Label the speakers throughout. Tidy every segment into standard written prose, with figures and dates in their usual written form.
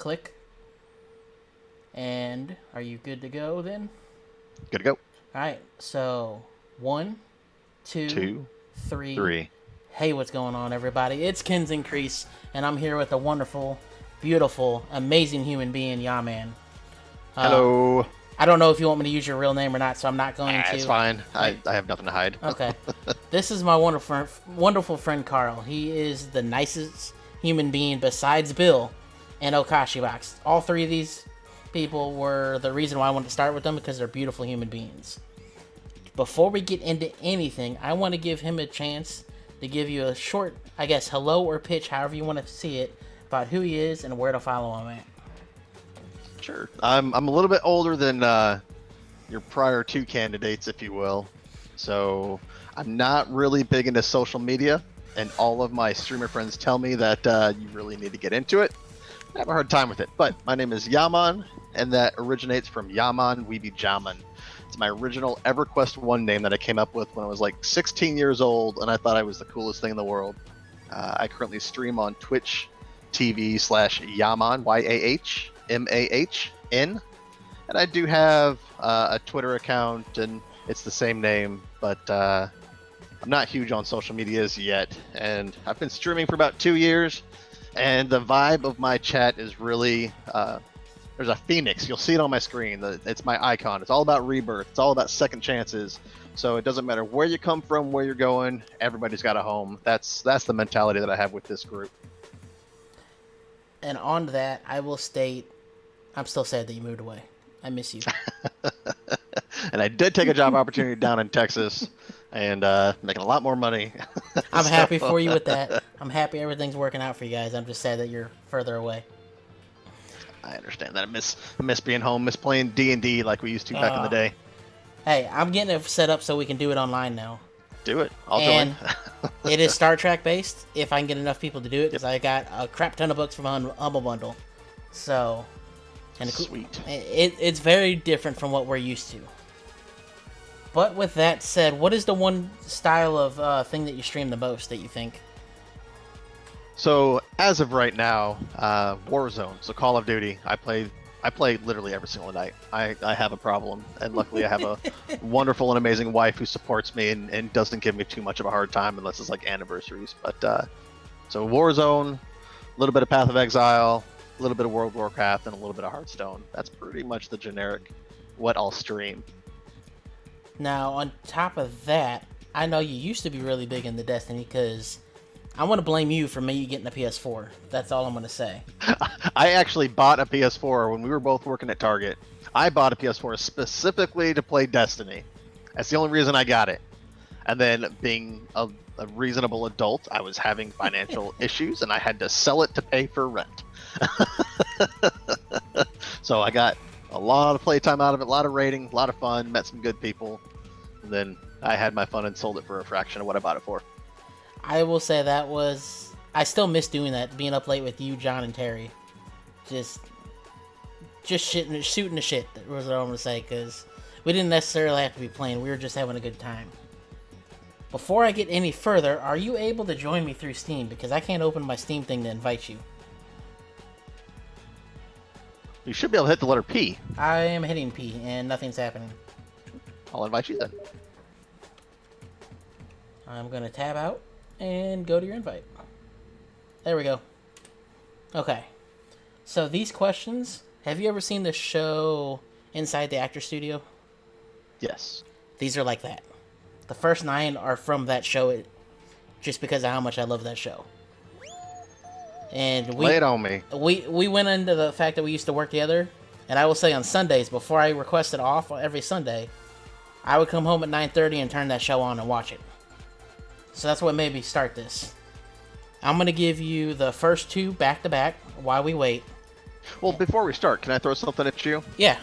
Speaker 1: click. And are you good to go then?
Speaker 2: Good to go.
Speaker 1: All right. So 1, 2,
Speaker 2: Two,
Speaker 1: 3.
Speaker 2: three.
Speaker 1: Hey, what's going on, everybody? It's Kenzen Crese, and I'm here with a wonderful, beautiful, amazing human being, Yahmahn. Uh,
Speaker 2: Hello.
Speaker 1: I don't know if you want me to use your real name or not, so I'm not going
Speaker 2: It's
Speaker 1: to.
Speaker 2: fine.
Speaker 1: Right.
Speaker 2: I have nothing to hide.
Speaker 1: Okay. This is my wonderful friend Carl. He is the nicest human being besides Bill and Okashi Box. All three of these people were the reason why I wanted to start with them because they're beautiful human beings. Before we get into anything, I want to give him a chance to give you a short, I guess, hello or pitch, however you want to see it, about who he is and where to follow him at.
Speaker 2: Sure. I'm a little bit older than your prior two candidates, if you will. So I'm not really big into social media, and all of my streamer friends tell me that you really need to get into it. I have a hard time with it, but my name is Yahmahn, and that originates from Yahmahn We Be Jaman. It's my original EverQuest 1 name that I came up with when I was like 16 years old, and I thought I was the coolest thing in the world. I currently stream on Twitch TV/Yahmahn, YAHMAHN, and I do have a Twitter account, and it's the same name, but I'm not huge on social medias yet, and I've been streaming for about 2 years, and the vibe of my chat is really there's a phoenix. You'll see it on my screen. It's my icon. It's all about rebirth. It's all about second chances. So it doesn't matter where you come from, where you're going. Everybody's got a home. That's the mentality that I have with this group.
Speaker 1: And on that, I will state, I'm still sad that you moved away. I miss you.
Speaker 2: And I did take a job opportunity down in Texas, and making a lot more money.
Speaker 1: I'm happy for you with that. I'm happy everything's working out for you guys. I'm just sad that you're further away.
Speaker 2: I understand that. I miss being home, miss playing D&D like we used to back in the day.
Speaker 1: Hey, I'm getting it set up so we can do it online now.
Speaker 2: Do it. I'll
Speaker 1: and
Speaker 2: join.
Speaker 1: It is Star Trek based if I can get enough people to do it because I got a crap ton of books from Humble Bundle. So, and
Speaker 2: Sweet.
Speaker 1: It's very different from what we're used to. But with that said, what is the one style of thing that you stream the most that you think?
Speaker 2: So as of right now, Warzone, so Call of Duty, I play literally every single night. I have a problem, and luckily I have a wonderful and amazing wife who supports me and doesn't give me too much of a hard time unless it's like anniversaries. But so Warzone, a little bit of Path of Exile, a little bit of World of Warcraft, and a little bit of Hearthstone. That's pretty much the generic what I'll stream.
Speaker 1: Now, on top of that, I know you used to be really big into Destiny because I want to blame you for me getting a PS4. That's all I'm going to say.
Speaker 2: I actually bought a PS4 when we were both working at Target. I bought a PS4 specifically to play Destiny. That's the only reason I got it. And then being a reasonable adult, I was having financial issues and I had to sell it to pay for rent. So I got a lot of playtime out of it, a lot of rating, a lot of fun, met some good people. And then I had my fun and sold it for a fraction of what I bought it for.
Speaker 1: I will say that was... I still miss doing that, being up late with you, John, and Terry. Just shooting the shit, was what I'm going to say, because we didn't necessarily have to be playing. We were just having a good time. Before I get any further, are you able to join me through Steam? Because I can't open my Steam thing to invite you.
Speaker 2: You should be able to hit the letter P.
Speaker 1: I am hitting P, and nothing's happening.
Speaker 2: I'll invite you then.
Speaker 1: I'm going to tab out and go to your invite. There we go. Okay. So these questions, have you ever seen the show Inside the Actor Studio?
Speaker 2: Yes.
Speaker 1: These are like that. The first 9 are from that show just because of how much I love that show. And
Speaker 2: Lay it on me.
Speaker 1: We went into the fact that we used to work together, and I will say on Sundays, before I requested off every Sunday, I would come home at 9:30 and turn that show on and watch it. So that's what made me start this. I'm going to give you the first 2 back-to-back while we wait.
Speaker 2: Well, before we start, can I throw something at you?
Speaker 1: Yeah.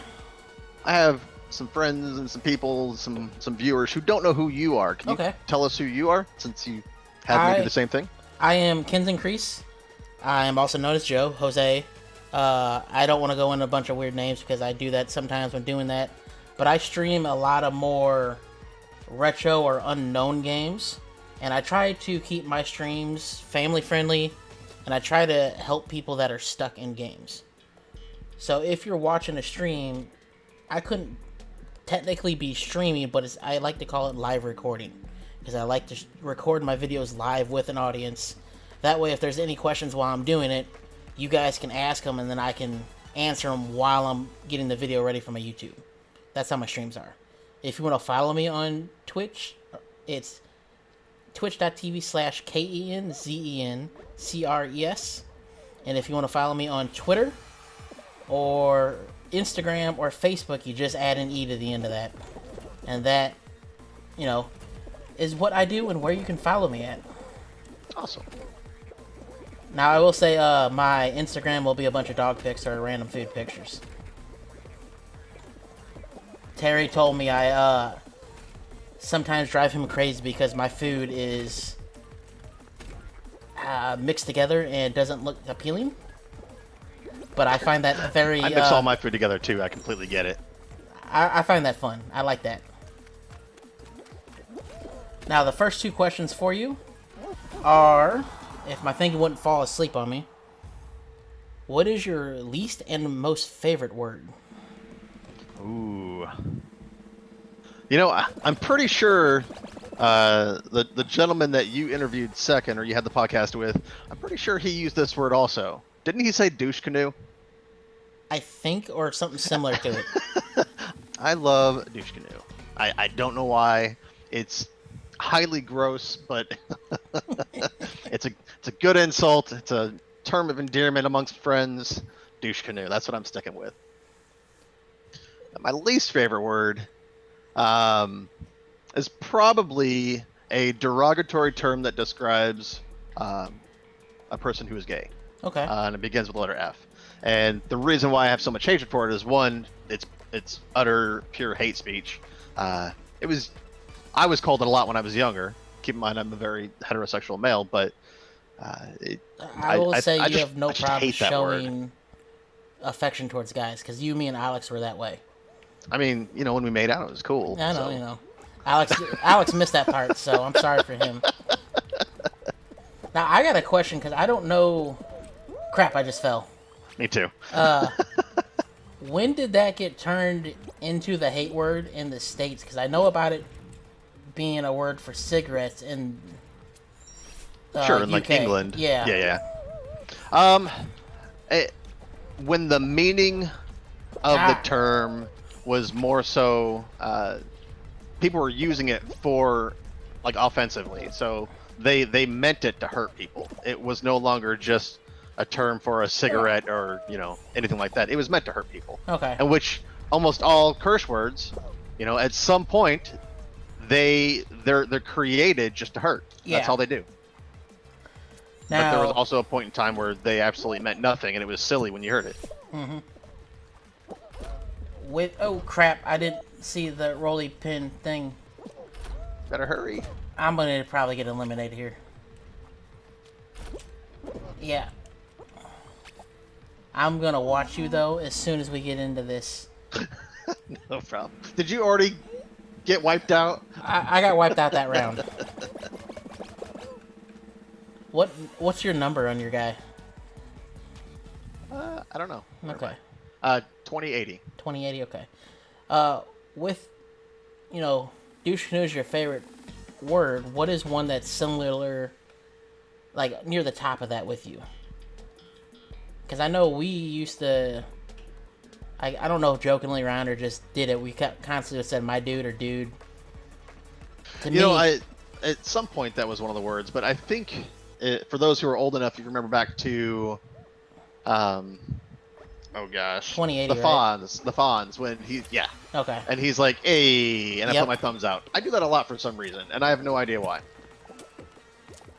Speaker 2: I have some friends and some people, some viewers who don't know who you are. Can you tell us who you are, since you had me do the same thing?
Speaker 1: I am Kenzen Crese. I am also known as Joe, Jose. I don't want to go into a bunch of weird names because I do that sometimes when doing that. But I stream a lot of more retro or unknown games. And I try to keep my streams family friendly. And I try to help people that are stuck in games. So if you're watching a stream, I couldn't technically be streaming, but I like to call it live recording because I like to record my videos live with an audience. That way, if there's any questions while I'm doing it, you guys can ask them and then I can answer them while I'm getting the video ready for my YouTube. That's how my streams are. If you want to follow me on Twitch, it's twitch.tv/KenzencRes. And if you want to follow me on Twitter or Instagram or Facebook, you just add an E to the end of that. And that, is what I do and where you can follow me at.
Speaker 2: Awesome.
Speaker 1: Now, I will say my Instagram will be a bunch of dog pics or random food pictures. Terry told me I sometimes drive him crazy because my food is mixed together and doesn't look appealing. But I find that very...
Speaker 2: I mix all my food together, too. I completely get it.
Speaker 1: I find that fun. I like that. Now, the first two questions for you are... If my thing wouldn't fall asleep on me, what is your least and most favorite word?
Speaker 2: Ooh. I'm pretty sure the gentleman that you interviewed second, or you had the podcast with, I'm pretty sure he used this word also. Didn't he say douche canoe?
Speaker 1: I think, or something similar to it.
Speaker 2: I love douche canoe. I don't know why. It's highly gross, but it's a good insult. It's a term of endearment amongst friends. Douche canoe. That's what I'm sticking with. My least favorite word is probably a derogatory term that describes a person who is gay.
Speaker 1: Okay.
Speaker 2: And it begins with the letter F. And the reason why I have so much hatred for it is, one, it's utter pure hate speech. I was called it a lot when I was younger. Keep in mind, I'm a very heterosexual male, but
Speaker 1: I will say you have no problem
Speaker 2: hate that
Speaker 1: showing
Speaker 2: word.
Speaker 1: affection towards guys, because you, me, and Alex were that way.
Speaker 2: I mean, when we made out, it was cool.
Speaker 1: I know, Alex missed that part, so I'm sorry for him. Now, I got a question, because I don't know... Crap, I just fell.
Speaker 2: Me too.
Speaker 1: When did that get turned into the hate word in the States? Because I know about it being a word for cigarettes in
Speaker 2: sure, in
Speaker 1: UK.
Speaker 2: like England.
Speaker 1: Yeah.
Speaker 2: When the meaning of the term was more so, people were using it for, like, offensively. So they meant it to hurt people. It was no longer just a term for a cigarette or anything like that. It was meant to hurt people.
Speaker 1: Okay.
Speaker 2: And which almost all curse words, at some point, they're created just to hurt.
Speaker 1: Yeah.
Speaker 2: That's all they do.
Speaker 1: Now,
Speaker 2: but there was also a point in time where they absolutely meant nothing, and it was silly when you heard it.
Speaker 1: Mm-hmm. Oh crap! I didn't see the roly pin thing.
Speaker 2: Better hurry.
Speaker 1: I'm gonna probably get eliminated here. Yeah. I'm gonna watch you though as soon as we get into this.
Speaker 2: No problem. Did you already get wiped out?
Speaker 1: I got wiped out that round. What's your number on your guy?
Speaker 2: I don't know.
Speaker 1: Okay.
Speaker 2: 2080.
Speaker 1: 2080. Okay. With douche canoe is your favorite word. What is one that's similar, like near the top of that with you? Because I know we used to. I don't know if jokingly around or just did it. We constantly said my dude or dude. To me,
Speaker 2: at some point that was one of the words, but I think for those who are old enough, you remember back to, oh gosh,
Speaker 1: 2080,
Speaker 2: the
Speaker 1: right?
Speaker 2: Fonz when
Speaker 1: Okay.
Speaker 2: And he's like, hey, and I
Speaker 1: Yep.
Speaker 2: put my thumbs out. I do that a lot for some reason, and I have no idea why.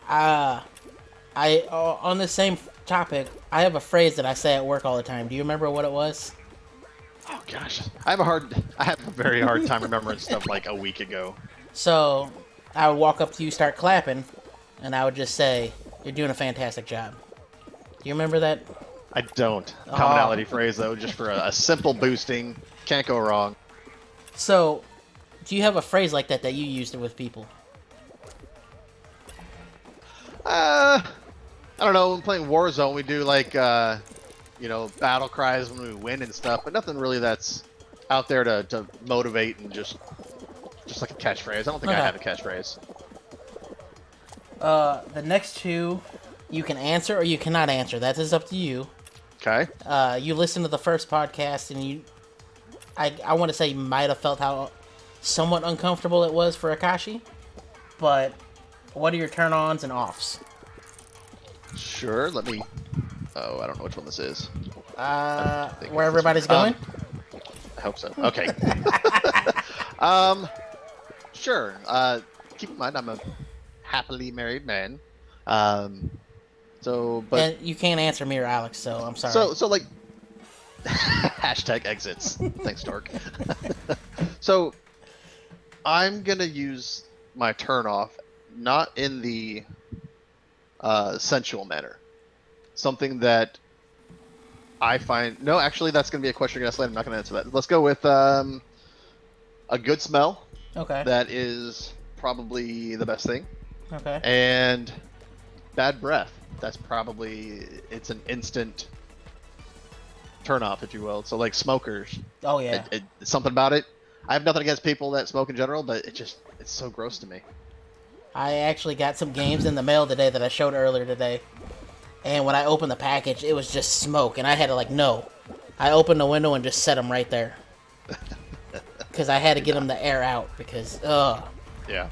Speaker 1: On the same topic, I have a phrase that I say at work all the time. Do you remember what it was?
Speaker 2: Oh gosh, I have a very hard time remembering stuff like a week ago.
Speaker 1: So, I would walk up to you, start clapping, and I would just say, "You're doing a fantastic job." Do you remember that?
Speaker 2: I don't. Commonality phrase though, just for a simple boosting. Can't go wrong.
Speaker 1: So, do you have a phrase like that you used it with people?
Speaker 2: I don't know. When playing Warzone, we do like battle cries when we win and stuff, but nothing really that's out there to motivate and just like a catchphrase. I don't think I
Speaker 1: Okay.
Speaker 2: have a catchphrase.
Speaker 1: The next two, you can answer or you cannot answer. That is up to you.
Speaker 2: Okay.
Speaker 1: You listened to the first podcast, and I want to say you might have felt how somewhat uncomfortable it was for Akashi. But what are your turn-ons and offs?
Speaker 2: Sure. Let me. Oh, I don't know which one this is.
Speaker 1: Where everybody's going?
Speaker 2: I hope so. Okay. Sure. Keep in mind, I'm a happily married man. But
Speaker 1: And you can't answer me or Alex, so I'm sorry.
Speaker 2: so like hashtag exits. Thanks, Dark. So I'm gonna use my turn off, not in the sensual manner. Something that I find. No, actually, that's gonna be a question you're gonna ask later. I'm not gonna answer that. Let's go with a good smell.
Speaker 1: Okay.
Speaker 2: That is probably the best thing.
Speaker 1: Okay.
Speaker 2: And bad breath. That's probably it's an instant turn off, if you will. So like smokers.
Speaker 1: Oh yeah.
Speaker 2: It's something about it. I have nothing against people that smoke in general, but it's so gross to me.
Speaker 1: I actually got some games in the mail today that I showed earlier today. And when I opened the package, it was just smoke, and I had to no. I opened the window and just set them right there. Because I had to get them the air out, because,
Speaker 2: Yeah.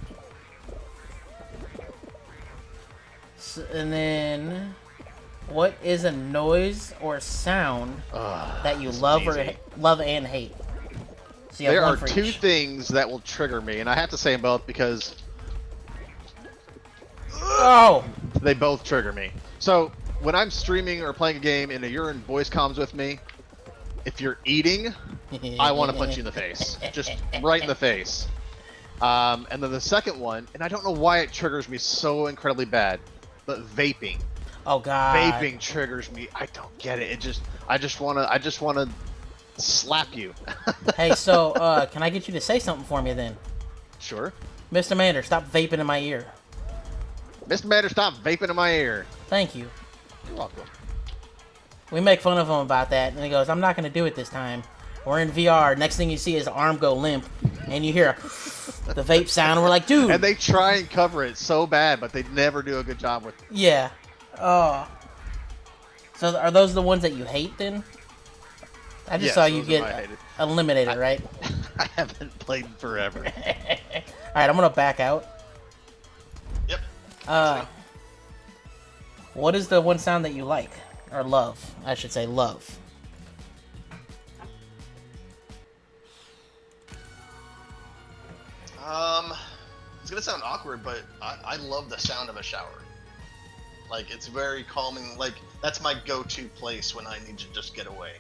Speaker 1: So, and then, what is a noise or sound that you love and hate? So
Speaker 2: there are two things that will trigger me, and I have to say them both because they both trigger me. So when I'm streaming or playing a game and you're in voice comms with me, if you're eating, I want to punch you in the face, just right in the face. And then the second one, and I don't know why it triggers me so incredibly bad, but vaping.
Speaker 1: Oh God.
Speaker 2: Vaping triggers me. I don't get it. I just wanna slap you.
Speaker 1: Hey, so can I get you to say something for me then?
Speaker 2: Sure.
Speaker 1: Mr. Mander, stop vaping in my ear.
Speaker 2: Mr. Matter, stop vaping in my ear.
Speaker 1: Thank you.
Speaker 2: You're welcome.
Speaker 1: We make fun of him about that, and he goes, I'm not going to do it this time. We're in VR. Next thing you see is arm go limp, and you hear the vape sound, and we're like, dude.
Speaker 2: And they try and cover it so bad, but they never do a good job with it.
Speaker 1: Yeah. Oh. So are those the ones that you hate, then? I just saw you get eliminated, right?
Speaker 2: I haven't played in forever.
Speaker 1: Alright, I'm going to back out.
Speaker 2: Yep.
Speaker 1: What is the one sound that you like? Or love, I should say love.
Speaker 2: It's gonna sound awkward, but I love the sound of a shower. Like, it's very calming. Like, that's my go-to place when I need to just get away,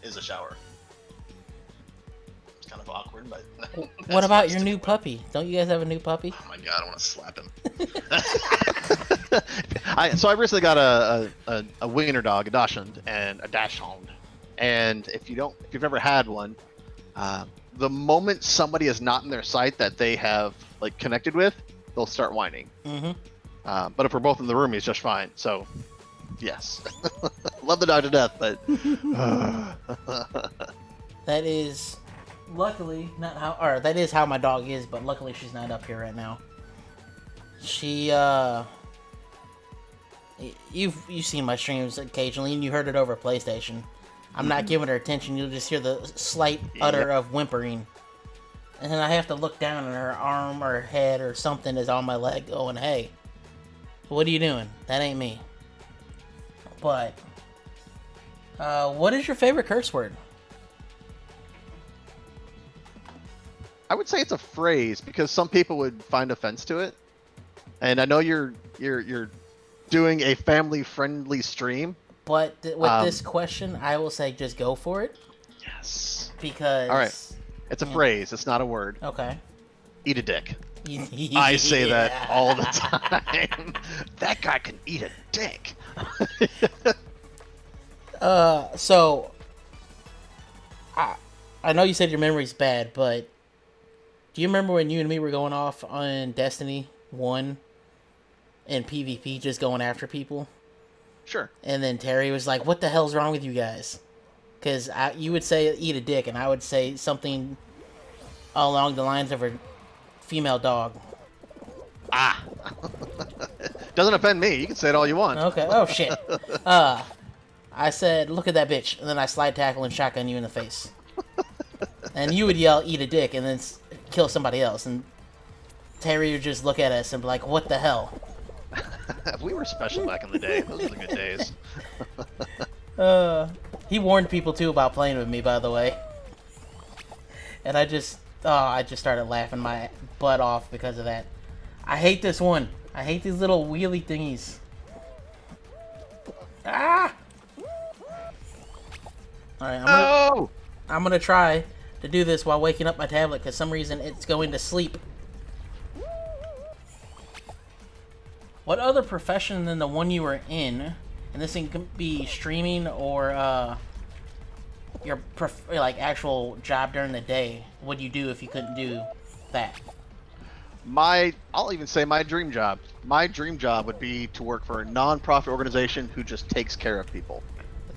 Speaker 2: is a shower. It's kind of awkward, but...
Speaker 1: What about your new puppy? Don't you guys have a new puppy?
Speaker 2: Oh my god, I want to slap him. So I recently got a wiener dog, a dachshund, and a dachshund. And if you've ever had one, the moment somebody is not in their sight that they have like connected with, they'll start whining.
Speaker 1: Mm-hmm.
Speaker 2: But if we're both in the room, he's just fine. So, yes, love the dog to death, but
Speaker 1: that is luckily not how, or that is how my dog is. But luckily, she's not up here right now. She you've seen my streams occasionally, and you heard it over PlayStation. I'm not giving her attention. You'll just hear the slight utter of whimpering. And then I have to look down, and her arm or head or something is on my leg going, hey, what are you doing? That ain't me. But, what is your favorite curse word?
Speaker 2: I would say it's a phrase because some people would find offense to it. And I know you're doing a family-friendly stream.
Speaker 1: But with this question, I will say just go for it.
Speaker 2: Yes.
Speaker 1: Because...
Speaker 2: All right. It's a phrase. It's not a word.
Speaker 1: Okay.
Speaker 2: Eat a dick. I say that all the time. That guy can eat a dick.
Speaker 1: So... I know you said your memory's bad, but... Do you remember when you and me were going off on Destiny 1 and PvP just going after people?
Speaker 2: Sure.
Speaker 1: And then Terry was like, "What the hell's wrong with you guys?" Because you would say "eat a dick," and I would say something along the lines of a female dog.
Speaker 2: Ah. Doesn't offend me. You can say it all you want.
Speaker 1: Okay. Oh shit. I said, "Look at that bitch," and then I slide tackle and shotgun you in the face. And you would yell, "Eat a dick," and then kill somebody else. And Terry would just look at us and be like, "What the hell?"
Speaker 2: We were special back in the day. Those were the good days.
Speaker 1: He warned people too about playing with me, by the way. And I just started laughing my butt off because of that. I hate this one. I hate these little wheelie thingies. Ah! Alright, I'm gonna try to do this while waking up my tablet, because some reason it's going to sleep. What other profession than the one you were in, and this thing can be streaming or your like actual job during the day, would you do if you couldn't do that?
Speaker 2: I'll even say my dream job. My dream job would be to work for a non-profit organization who just takes care of people.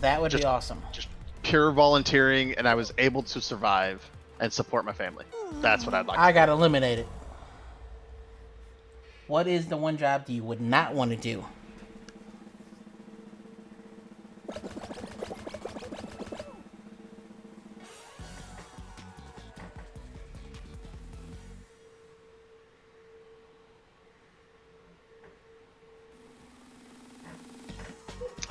Speaker 1: That would be awesome.
Speaker 2: Just pure volunteering, and I was able to survive and support my family. That's what I'd like.
Speaker 1: I got eliminated. What is the one job that you would not want to do?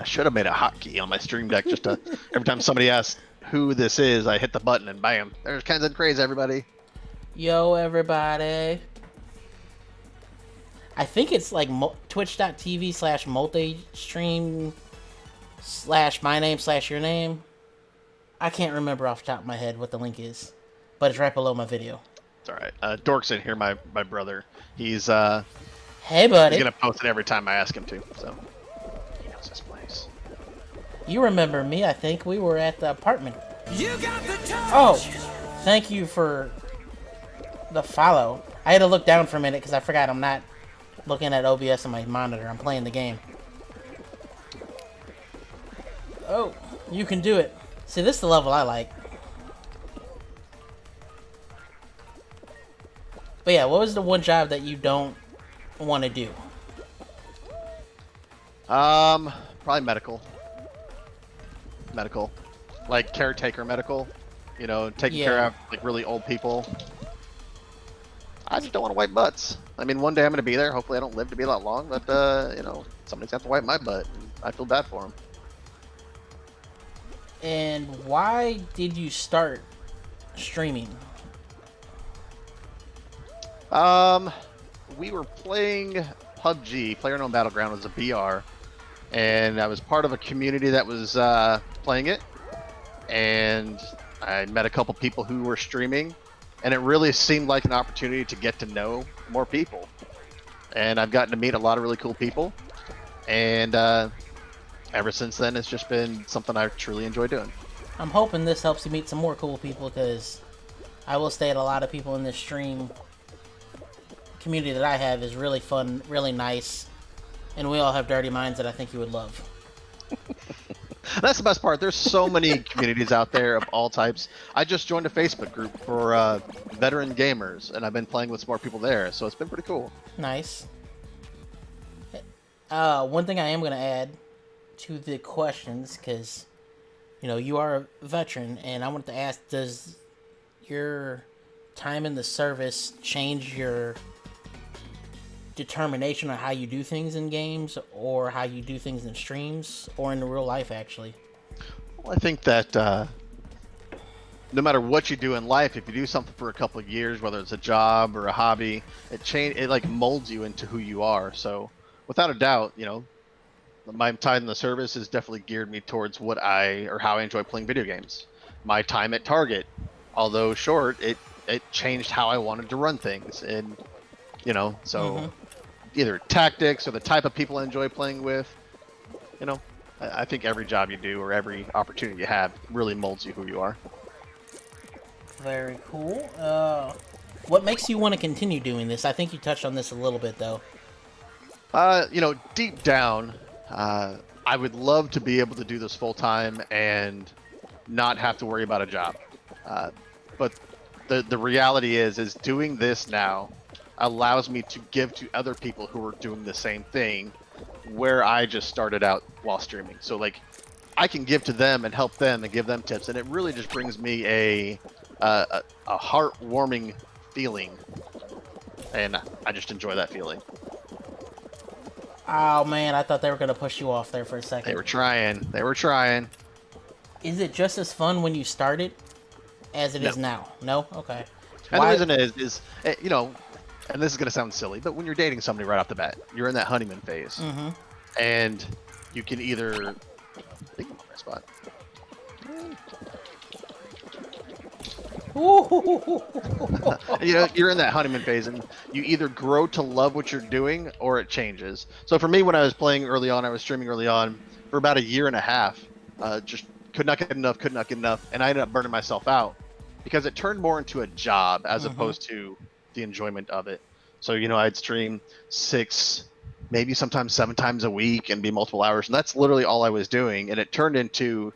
Speaker 2: I should have made a hotkey on my stream deck just to every time somebody asks who this is, I hit the button and bam, there's Kenzen Crese, everybody.
Speaker 1: Yo, everybody. I think it's like twitch.tv/multi-stream/my name/your name. I can't remember off the top of my head what the link is, but it's right below my video.
Speaker 2: It's alright. Dork's in here, my brother. He's
Speaker 1: hey buddy.
Speaker 2: He's gonna post it every time I ask him to, so he knows this place.
Speaker 1: You remember me, I think. We were at the apartment.
Speaker 3: You got the touch.
Speaker 1: Oh, thank you for the follow. I had to look down for a minute because I forgot I'm not looking at OBS on my monitor. I'm playing the game. Oh, you can do it. See, this is the level I like. But yeah, what was the one job that you don't want to do?
Speaker 2: Probably medical. Medical. Like caretaker medical. You know, taking care of like really old people. I just don't want to wipe butts. I mean, one day I'm going to be there. Hopefully I don't live to be that long, but, you know, somebody's got to wipe my butt. And I feel bad for them.
Speaker 1: And why did you start streaming?
Speaker 2: We were playing PUBG, PlayerUnknown Battleground was a BR, and I was part of a community that was playing it, and I met a couple people who were streaming, and it really seemed like an opportunity to get to know more people. And I've gotten to meet a lot of really cool people, and ever since then it's just been something I truly enjoy doing.
Speaker 1: I'm hoping this helps you meet some more cool people, because I will say that a lot of people in this stream community that I have is really fun, really nice, and we all have dirty minds that I think you would love.
Speaker 2: That's the best part. There's so many communities out there of all types. I just joined a Facebook group for veteran gamers, and I've been playing with some more people there, so it's been pretty cool.
Speaker 1: Nice. One thing I am going to add to the questions, because, you know, you are a veteran, and I wanted to ask, does your time in the service change your determination on how you do things in games, or how you do things in streams, or in real life, actually?
Speaker 2: Well, I think that no matter what you do in life, if you do something for a couple of years, whether it's a job or a hobby, it like molds you into who you are. So without a doubt, you know, my time in the service has definitely geared me towards what how I enjoy playing video games. My time at Target, although short, it changed how I wanted to run things, and you know, so either tactics or the type of people I enjoy playing with. You know, I think every job you do or every opportunity you have really molds you who you are.
Speaker 1: Very cool. What makes you want to continue doing this? I think you touched on this a little bit, though.
Speaker 2: You know, deep down, I I would love to be able to do this full time and not have to worry about a job. But the reality is doing this now allows me to give to other people who are doing the same thing where I just started out while streaming. So like I can give to them and help them and give them tips, and it really just brings me a heartwarming feeling, and I just enjoy that feeling.
Speaker 1: Oh man, I thought they were gonna push you off there for a second.
Speaker 2: They were trying. They were trying.
Speaker 1: Is it just as fun when you started as it is now? No? Okay.
Speaker 2: And the reason is you know, and this is gonna sound silly, but when you're dating somebody right off the bat, you're in that honeymoon phase, and you can either I think I'm on my spot. You know, you're in that honeymoon phase, and you either grow to love what you're doing or it changes. So for me, when I was playing early on, I was streaming early on for about a year and a half. Just could not get enough, and I ended up burning myself out because it turned more into a job as opposed to the enjoyment of it. So you know, I'd stream 6, maybe sometimes 7 times a week and be multiple hours, and that's literally all I was doing. And it turned into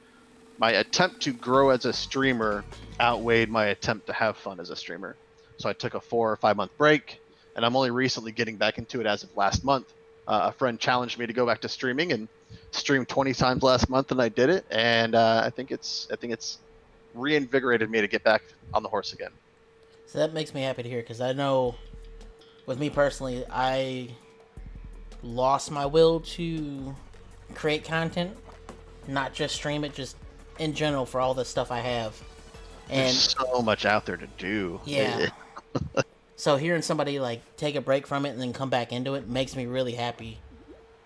Speaker 2: my attempt to grow as a streamer outweighed my attempt to have fun as a streamer. So I took a 4 or 5 month break, and I'm only recently getting back into it as of last month. A friend challenged me to go back to streaming and streamed 20 times last month, and I did it. And I think it's reinvigorated me to get back on the horse again.
Speaker 1: So that makes me happy to hear, because I know with me personally, I lost my will to create content, not just stream it, just in general for all the stuff I have. And
Speaker 2: there's so much out there to do.
Speaker 1: Yeah. So hearing somebody like take a break from it and then come back into it makes me really happy.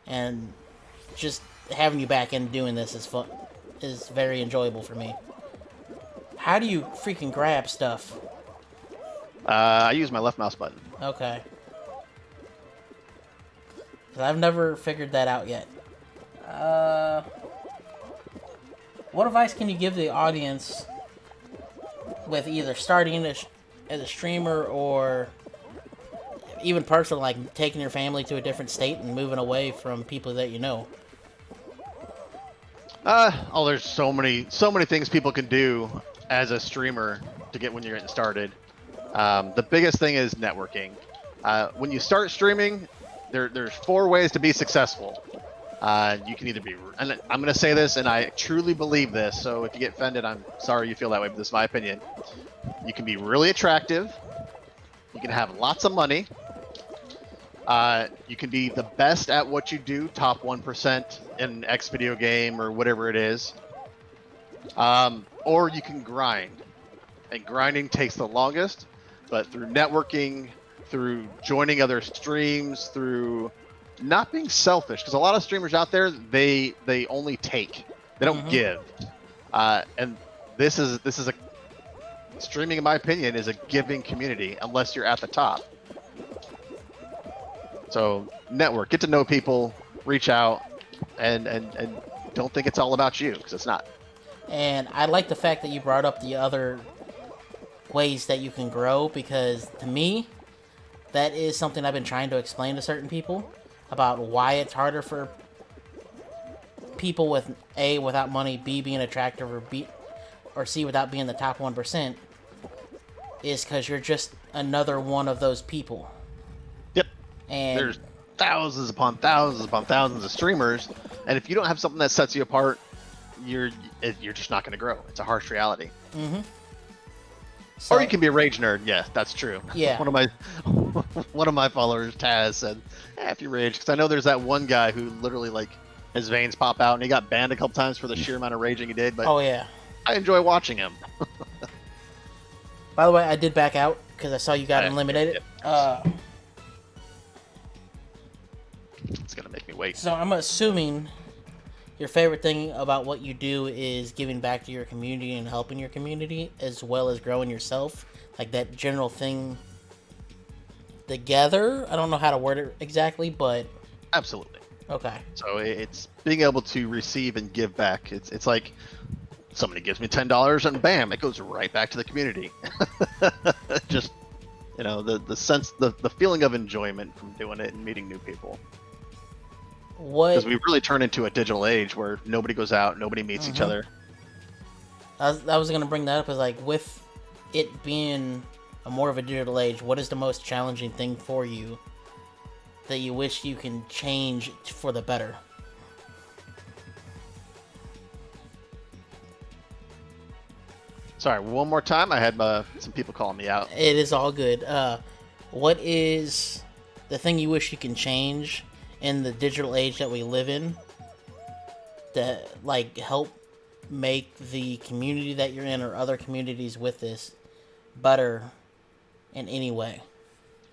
Speaker 1: And just having you back and doing this is fun, is very enjoyable for me. How do you freaking grab stuff?
Speaker 2: I use my left mouse button.
Speaker 1: Okay. 'Cause I've never figured that out yet. What advice can you give the audience with either starting as a streamer or even personal, like taking your family to a different state and moving away from people that you know?
Speaker 2: There's so many things people can do as a streamer to get when you're getting started. The biggest thing is networking. When you start streaming, there's 4 ways to be successful. You can either be, and I'm going to say this, and I truly believe this, so if you get offended, I'm sorry you feel that way, but this is my opinion. You can be really attractive. You can have lots of money. You can be the best at what you do, top 1% in X video game or whatever it is. Or you can grind. And grinding takes the longest, but through networking, through joining other streams, through not being selfish, because a lot of streamers out there, they only take, they don't give. And this is a streaming, in my opinion, is a giving community unless you're at the top. So network, get to know people, reach out, and don't think it's all about you, because it's not.
Speaker 1: And I like the fact that you brought up the other ways that you can grow, because to me, that is something I've been trying to explain to certain people about why it's harder for people with A, without money, B, being attractive, or C, without being the top 1%, is because you're just another one of those people.
Speaker 2: Yep.
Speaker 1: And
Speaker 2: there's thousands upon thousands upon thousands of streamers, and if you don't have something that sets you apart, you're just not going to grow. It's a harsh reality.
Speaker 1: So,
Speaker 2: or you can be a rage nerd. Yeah, that's true.
Speaker 1: Yeah.
Speaker 2: One of my followers, Taz, said, if you rage, because I know there's that one guy who literally, like, his veins pop out, and he got banned a couple times for the sheer amount of raging he did. But
Speaker 1: oh yeah,
Speaker 2: I enjoy watching him.
Speaker 1: By the way, I did back out because I saw you got eliminated.
Speaker 2: It's gonna make me wait.
Speaker 1: So I'm assuming your favorite thing about what you do is giving back to your community and helping your community, as well as growing yourself, like that general thing together. I don't know how to word it exactly, but
Speaker 2: absolutely.
Speaker 1: Okay.
Speaker 2: So it's being able to receive and give back. It's like somebody gives me $10 and bam, it goes right back to the community. Just, the sense, the feeling of enjoyment from doing it and meeting new people.
Speaker 1: What
Speaker 2: Because we really turn into a digital age where nobody goes out, nobody meets each other.
Speaker 1: I was gonna bring that up is like with it being a more of a digital age, what is the most challenging thing for you that you wish you can change for the better?
Speaker 2: Sorry, one more time. I had some people calling me out.
Speaker 1: It is all good. What is the thing you wish you can change in the digital age that we live in that like help make the community that you're in or other communities with this better in any way?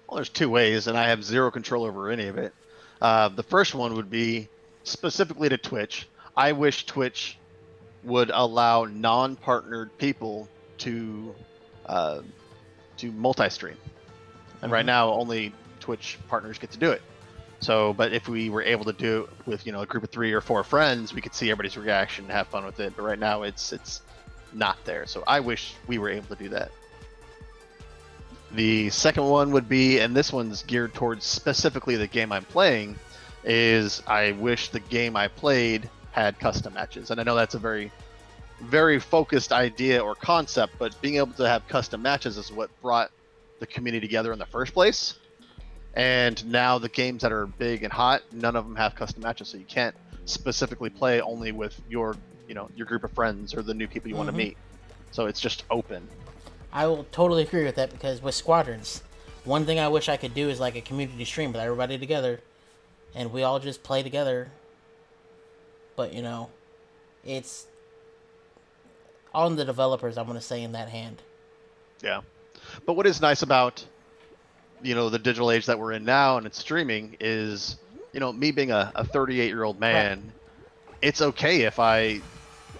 Speaker 2: Well, there's two ways, and I have zero control over any of it. The first one would be specifically to Twitch. I wish Twitch would allow non-partnered people to multi-stream, and right now only Twitch partners get to do it. So, but if we were able to do it with a group of 3 or 4 friends, we could see everybody's reaction and have fun with it. But right now, it's not there. So I wish we were able to do that. The second one would be, and this one's geared towards specifically the game I'm playing, is I wish the game I played had custom matches. And I know that's a very, very focused idea or concept, but being able to have custom matches is what brought the community together in the first place. And now the games that are big and hot, none of them have custom matches, so you can't specifically play only with your group of friends or the new people you want to meet. So it's just open.
Speaker 1: I will totally agree with that because with Squadrons, one thing I wish I could do is like a community stream with everybody together and we all just play together. But, it's on the developers, I'm going to say, in that hand.
Speaker 2: Yeah. But what is nice about, the digital age that we're in now and it's streaming is, me being a 38-year-old man, right. It's okay if I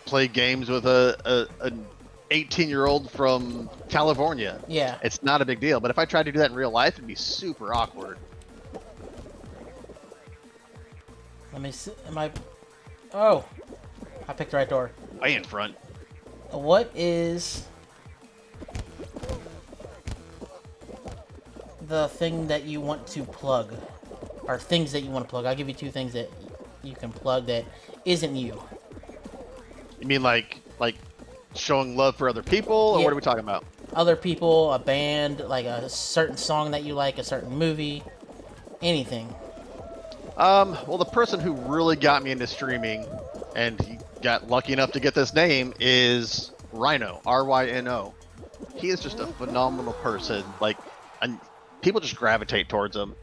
Speaker 2: play games with an 18-year-old from California.
Speaker 1: Yeah.
Speaker 2: It's not a big deal. But if I tried to do that in real life, it'd be super awkward.
Speaker 1: Let me see. Oh, I picked the right door.
Speaker 2: Way in front.
Speaker 1: What is the thing that you want to plug? Or things that you want to plug? I'll give you 2 things that you can plug that isn't you.
Speaker 2: You mean like showing love for other people, or what are we talking about?
Speaker 1: Other people, a band, like a certain song that you like, a certain movie, anything.
Speaker 2: Well, the person who really got me into streaming, and he got lucky enough to get this name, is Rhino, Ryno. He is just a phenomenal person. And people just gravitate towards him.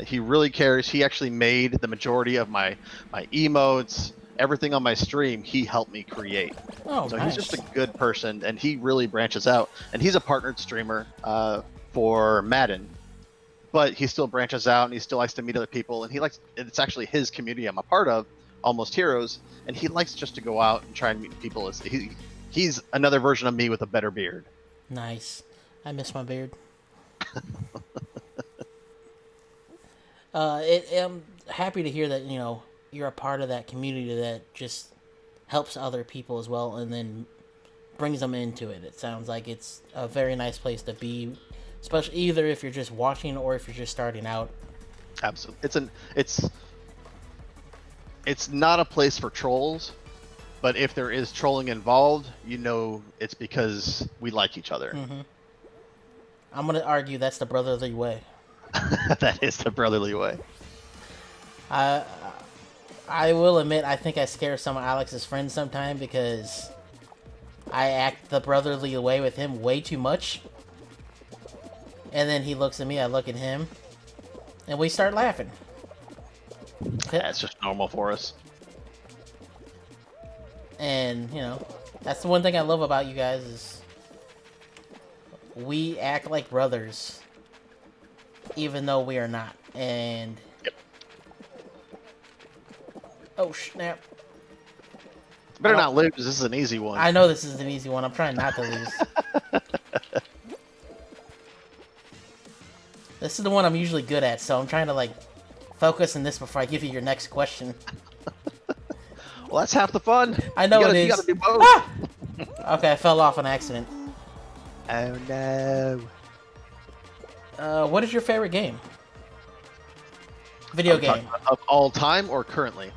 Speaker 2: He really cares. He actually made the majority of my emotes, everything on my stream. He helped me create.
Speaker 1: Oh,
Speaker 2: so
Speaker 1: nice.
Speaker 2: He's just a good person, and he really branches out. And he's a partnered streamer for Madden. But he still branches out, and he still likes to meet other people, and it's actually his community I'm a part of, Almost Heroes, and he likes just to go out and try and meet people. He's another version of me with a better beard.
Speaker 1: Nice. I miss my beard. I'm happy to hear that, you're a part of that community that just helps other people as well, and then brings them into it. It sounds like it's a very nice place to be, especially either if you're just watching or if you're just starting out.
Speaker 2: Absolutely. It's not a place for trolls, but if there is trolling involved, it's because we like each other.
Speaker 1: Mm-hmm. I'm going to argue that's the brotherly way.
Speaker 2: That is the brotherly way.
Speaker 1: I will admit, I think I scare some of Alex's friends sometimes because I act the brotherly way with him way too much. And then he looks at me, I look at him, and we start laughing.
Speaker 2: Yeah, it's just normal for us.
Speaker 1: And, that's the one thing I love about you guys is we act like brothers, even though we are not. And...
Speaker 2: Yep.
Speaker 1: Oh, snap.
Speaker 2: Better not lose. This is an easy one.
Speaker 1: I know this is an easy one. I'm trying not to lose. This is the one I'm usually good at, so I'm trying to, focus on this before I give you your next question.
Speaker 2: Well, that's half the fun.
Speaker 1: I know it is.
Speaker 2: You gotta do both.
Speaker 1: Ah! Okay, I fell off on accident.
Speaker 2: Oh, no.
Speaker 1: What is your favorite game? Video game.
Speaker 2: Of all time or currently?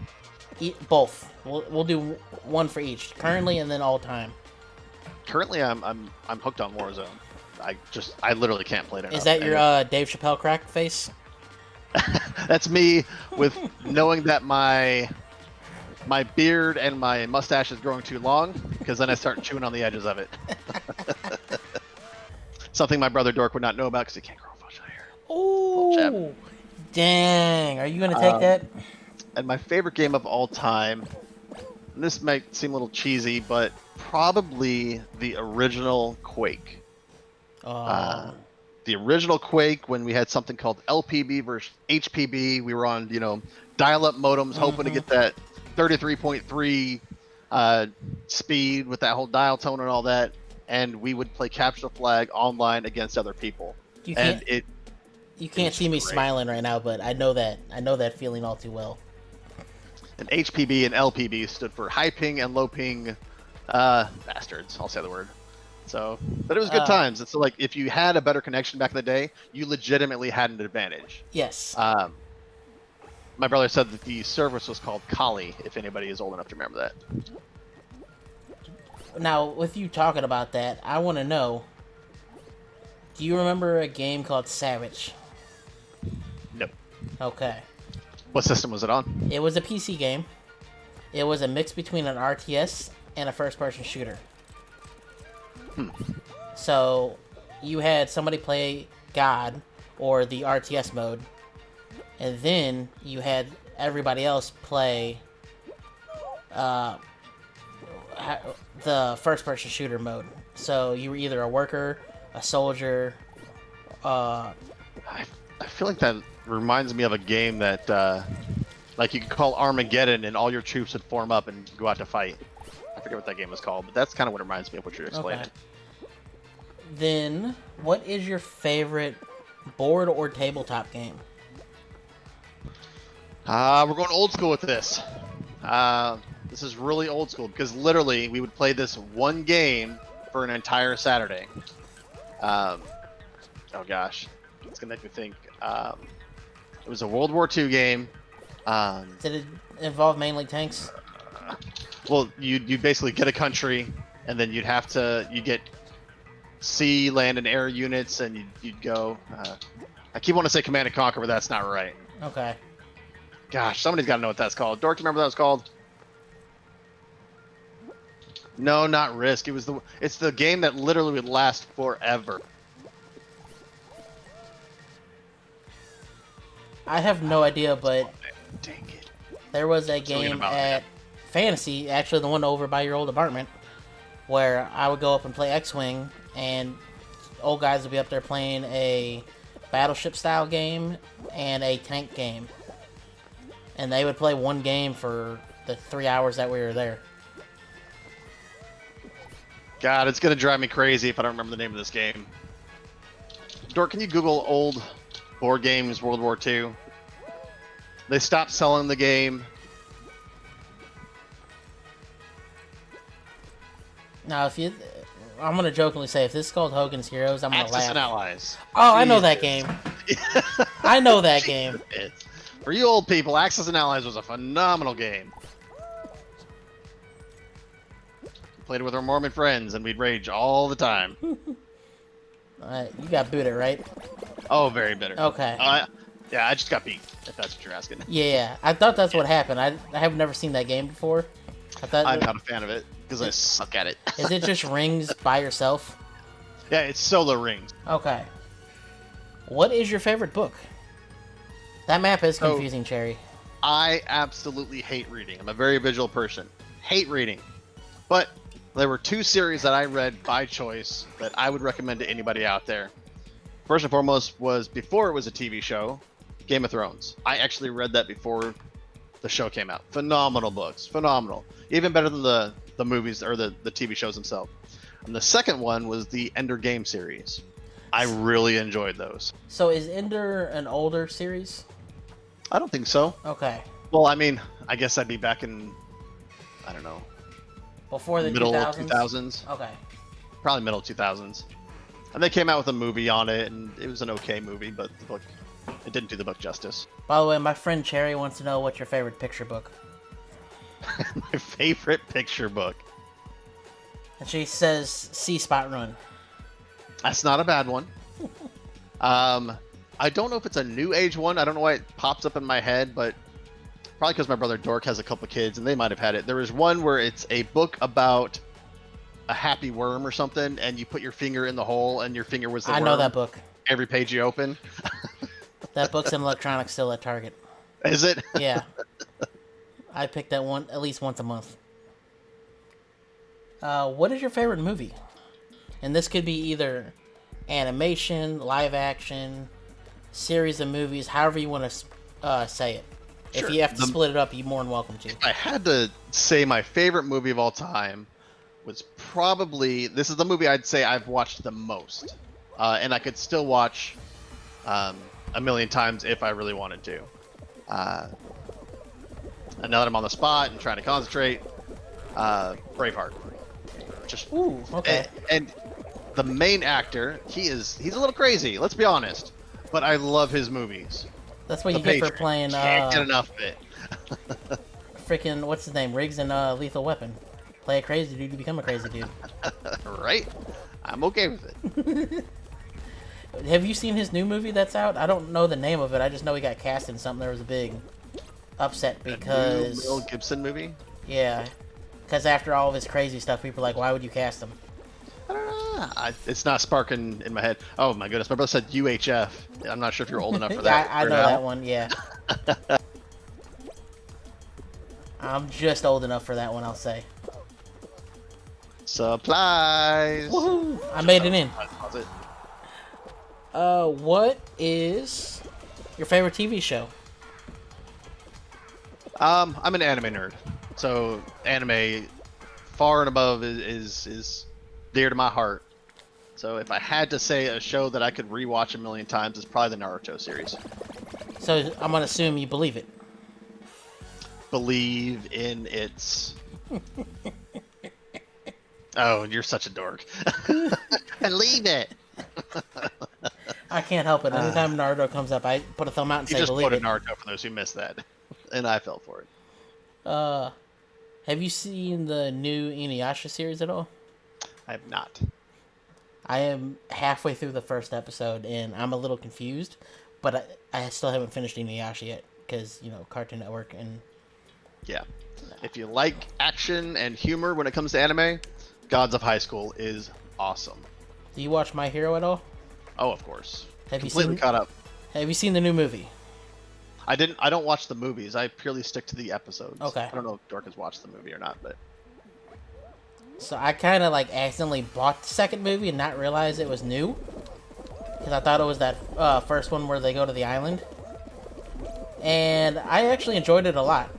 Speaker 1: Both. We'll do one for each. Currently and then all time.
Speaker 2: Currently, I'm hooked on Warzone. I literally can't play it enough.
Speaker 1: Is that your Dave Chappelle crack face?
Speaker 2: That's me with knowing that my beard and my mustache is growing too long, because then I start chewing on the edges of it. Something my brother Dork would not know about because he can't grow facial hair.
Speaker 1: Oh, dang! Are you gonna take that?
Speaker 2: And my favorite game of all time, and this might seem a little cheesy, but probably the original Quake. The original Quake, when we had something called LPB versus HPB. We were on, dial-up modems, hoping to get that 33.3 speed with that whole dial tone and all that. And we would play capture the flag online against other people.
Speaker 1: You can't see me smiling right now, but I know that feeling all too well.
Speaker 2: And HPB and LPB stood for high ping and low ping bastards. I'll say the word. So, but it was good times. It's like if you had a better connection back in the day, you legitimately had an advantage.
Speaker 1: Yes.
Speaker 2: My brother said that the service was called Kali, if anybody is old enough to remember that.
Speaker 1: Now, with you talking about that, I want to know, do you remember a game called Savage?
Speaker 2: Nope.
Speaker 1: Okay.
Speaker 2: What system was it on?
Speaker 1: It was a PC game. It was a mix between an RTS and a first-person shooter. So, you had somebody play God, or the RTS mode, and then you had everybody else play the first-person shooter mode. So, you were either a worker, a soldier.
Speaker 2: I feel like that reminds me of a game that, like you could call Armageddon, and all your troops would form up and go out to fight. I forget what that game was called, but that's kind of what it reminds me of what you're explaining.
Speaker 1: Okay. Then, what is your favorite board or tabletop game?
Speaker 2: We're going old school with this. This is really old school because literally we would play this one game for an entire Saturday. Oh gosh, it's gonna make me think. It was a World War II game.
Speaker 1: Did it involve mainly tanks?
Speaker 2: Well, you basically get a country, and then you get sea, land, and air units, and you'd go. I keep wanting to say Command and Conquer, but that's not right.
Speaker 1: Okay.
Speaker 2: Gosh, somebody's got to know what that's called. Dork, do you remember what that was called? No, not Risk. It's the game that literally would last forever.
Speaker 1: I have no idea, but
Speaker 2: Dang it.
Speaker 1: there was a game at Fantasy, actually the one over by your old apartment, where I would go up and play X-Wing, and old guys would be up there playing a battleship style game and a tank game. And they would play one game for the 3 hours that we were there.
Speaker 2: God, it's going to drive me crazy if I don't remember the name of this game. Dork, can you Google old board games, World War II? They stopped selling the game.
Speaker 1: Now, I'm gonna jokingly say, if this is called Hogan's Heroes, I'm gonna
Speaker 2: Axis
Speaker 1: laugh.
Speaker 2: and Allies.
Speaker 1: Oh, I know that game. I know that game.
Speaker 2: For you old people, Axis and Allies was a phenomenal game. We played it with our Mormon friends, and we'd rage all the time.
Speaker 1: You got booted, right?
Speaker 2: Oh, very bitter.
Speaker 1: Okay.
Speaker 2: Yeah, I just got beat, if that's what you're asking.
Speaker 1: Yeah, I thought that's what happened. I have never seen that game before.
Speaker 2: I'm not a fan of it, because I suck at it.
Speaker 1: Is it just rings by yourself?
Speaker 2: Yeah, it's solo rings.
Speaker 1: Okay. What is your favorite book? That map is confusing, Cherry.
Speaker 2: I absolutely hate reading. I'm a very visual person. Hate reading. But there were two series that I read by choice that I would recommend to anybody out there. First and foremost was, before it was a TV show, Game of Thrones. I actually read that before the show came out. Phenomenal books. Phenomenal. Even better than the movies or the TV shows themselves. And the second one was the Ender Game series. I really enjoyed those.
Speaker 1: So is Ender an older series?
Speaker 2: I don't think so.
Speaker 1: Okay.
Speaker 2: Well, I mean, I guess I'd be back in, I don't know,
Speaker 1: before the
Speaker 2: middle
Speaker 1: 2000s?
Speaker 2: 2000s.
Speaker 1: Okay.
Speaker 2: Probably middle 2000s. And they came out with a movie on it, and it was an okay movie, but the book It didn't do the book justice.
Speaker 1: By the way, my friend Cherry wants to know what's your favorite picture book.
Speaker 2: My favorite picture book.
Speaker 1: And she says Sea Spot Run.
Speaker 2: That's not a bad one. I don't know if it's a new age one. I don't know why it pops up in my head, but probably because my brother Dork has a couple kids and they might have had it. There was one where it's a book about a happy worm or something, and you put your finger in the hole and your finger was the worm.
Speaker 1: I know that book.
Speaker 2: Every page you open.
Speaker 1: That book's in electronics still at Target.
Speaker 2: Is it?
Speaker 1: Yeah. I pick that one at least once a month. What is your favorite movie? And this could be either animation, live action, series of movies, however you want to say it. Sure. If you have to split it up, you're more than welcome to.
Speaker 2: If I had to say my favorite movie of all time was probably, this is the movie I'd say I've watched the most. And I could still watch a million times if I really wanted to. And now that I'm on the spot and trying to concentrate, Braveheart. Just
Speaker 1: ooh, okay.
Speaker 2: And the main actor, he's a little crazy, let's be honest, but I love his movies.
Speaker 1: That's what you get for playing.
Speaker 2: Can't get enough of it.
Speaker 1: Freaking what's his name? Riggs in Lethal Weapon. Play a crazy dude, you become a crazy dude.
Speaker 2: Right? I'm okay with it.
Speaker 1: Have you seen his new movie that's out? I don't know the name of it. I just know he got cast in something. There was a big upset because
Speaker 2: Mel Gibson movie.
Speaker 1: Yeah, because after all of his crazy stuff, people are like, "Why would you cast him?"
Speaker 2: I don't know. It's not sparking in my head. Oh my goodness, my brother said UHF. I'm not sure if you're old enough for that.
Speaker 1: I know that one. Yeah. I'm just old enough for that one, I'll say.
Speaker 2: Supplies.
Speaker 1: Woohoo! I made it in. What is your favorite TV show?
Speaker 2: I'm an anime nerd, so anime far and above is dear to my heart. So if I had to say a show that I could rewatch a million times, it's probably the Naruto series.
Speaker 1: So I'm gonna assume you believe it.
Speaker 2: Believe in its. Oh, you're such a dork. Believe it.
Speaker 1: I can't help it. Anytime Naruto comes up, I put a thumb out and say believe it.
Speaker 2: You just quoted Naruto for those who missed that, and I fell for it.
Speaker 1: Have you seen the new Inuyasha series at all?
Speaker 2: I have not.
Speaker 1: I am halfway through the first episode, and I'm a little confused, but I still haven't finished Inuyasha yet, because, you know, Cartoon Network and...
Speaker 2: Yeah. If you like action and humor when it comes to anime, Gods of High School is awesome.
Speaker 1: Do you watch My Hero at all?
Speaker 2: Oh, of course.
Speaker 1: Have
Speaker 2: Completely
Speaker 1: you seen,
Speaker 2: caught up.
Speaker 1: Have you seen the new movie?
Speaker 2: I don't watch the movies. I purely stick to the episodes.
Speaker 1: Okay.
Speaker 2: I don't know if Dork has watched the movie or not, but...
Speaker 1: So I kind of like accidentally bought the second movie and not realize it was new. Because I thought it was that first one where they go to the island. And I actually enjoyed it a lot.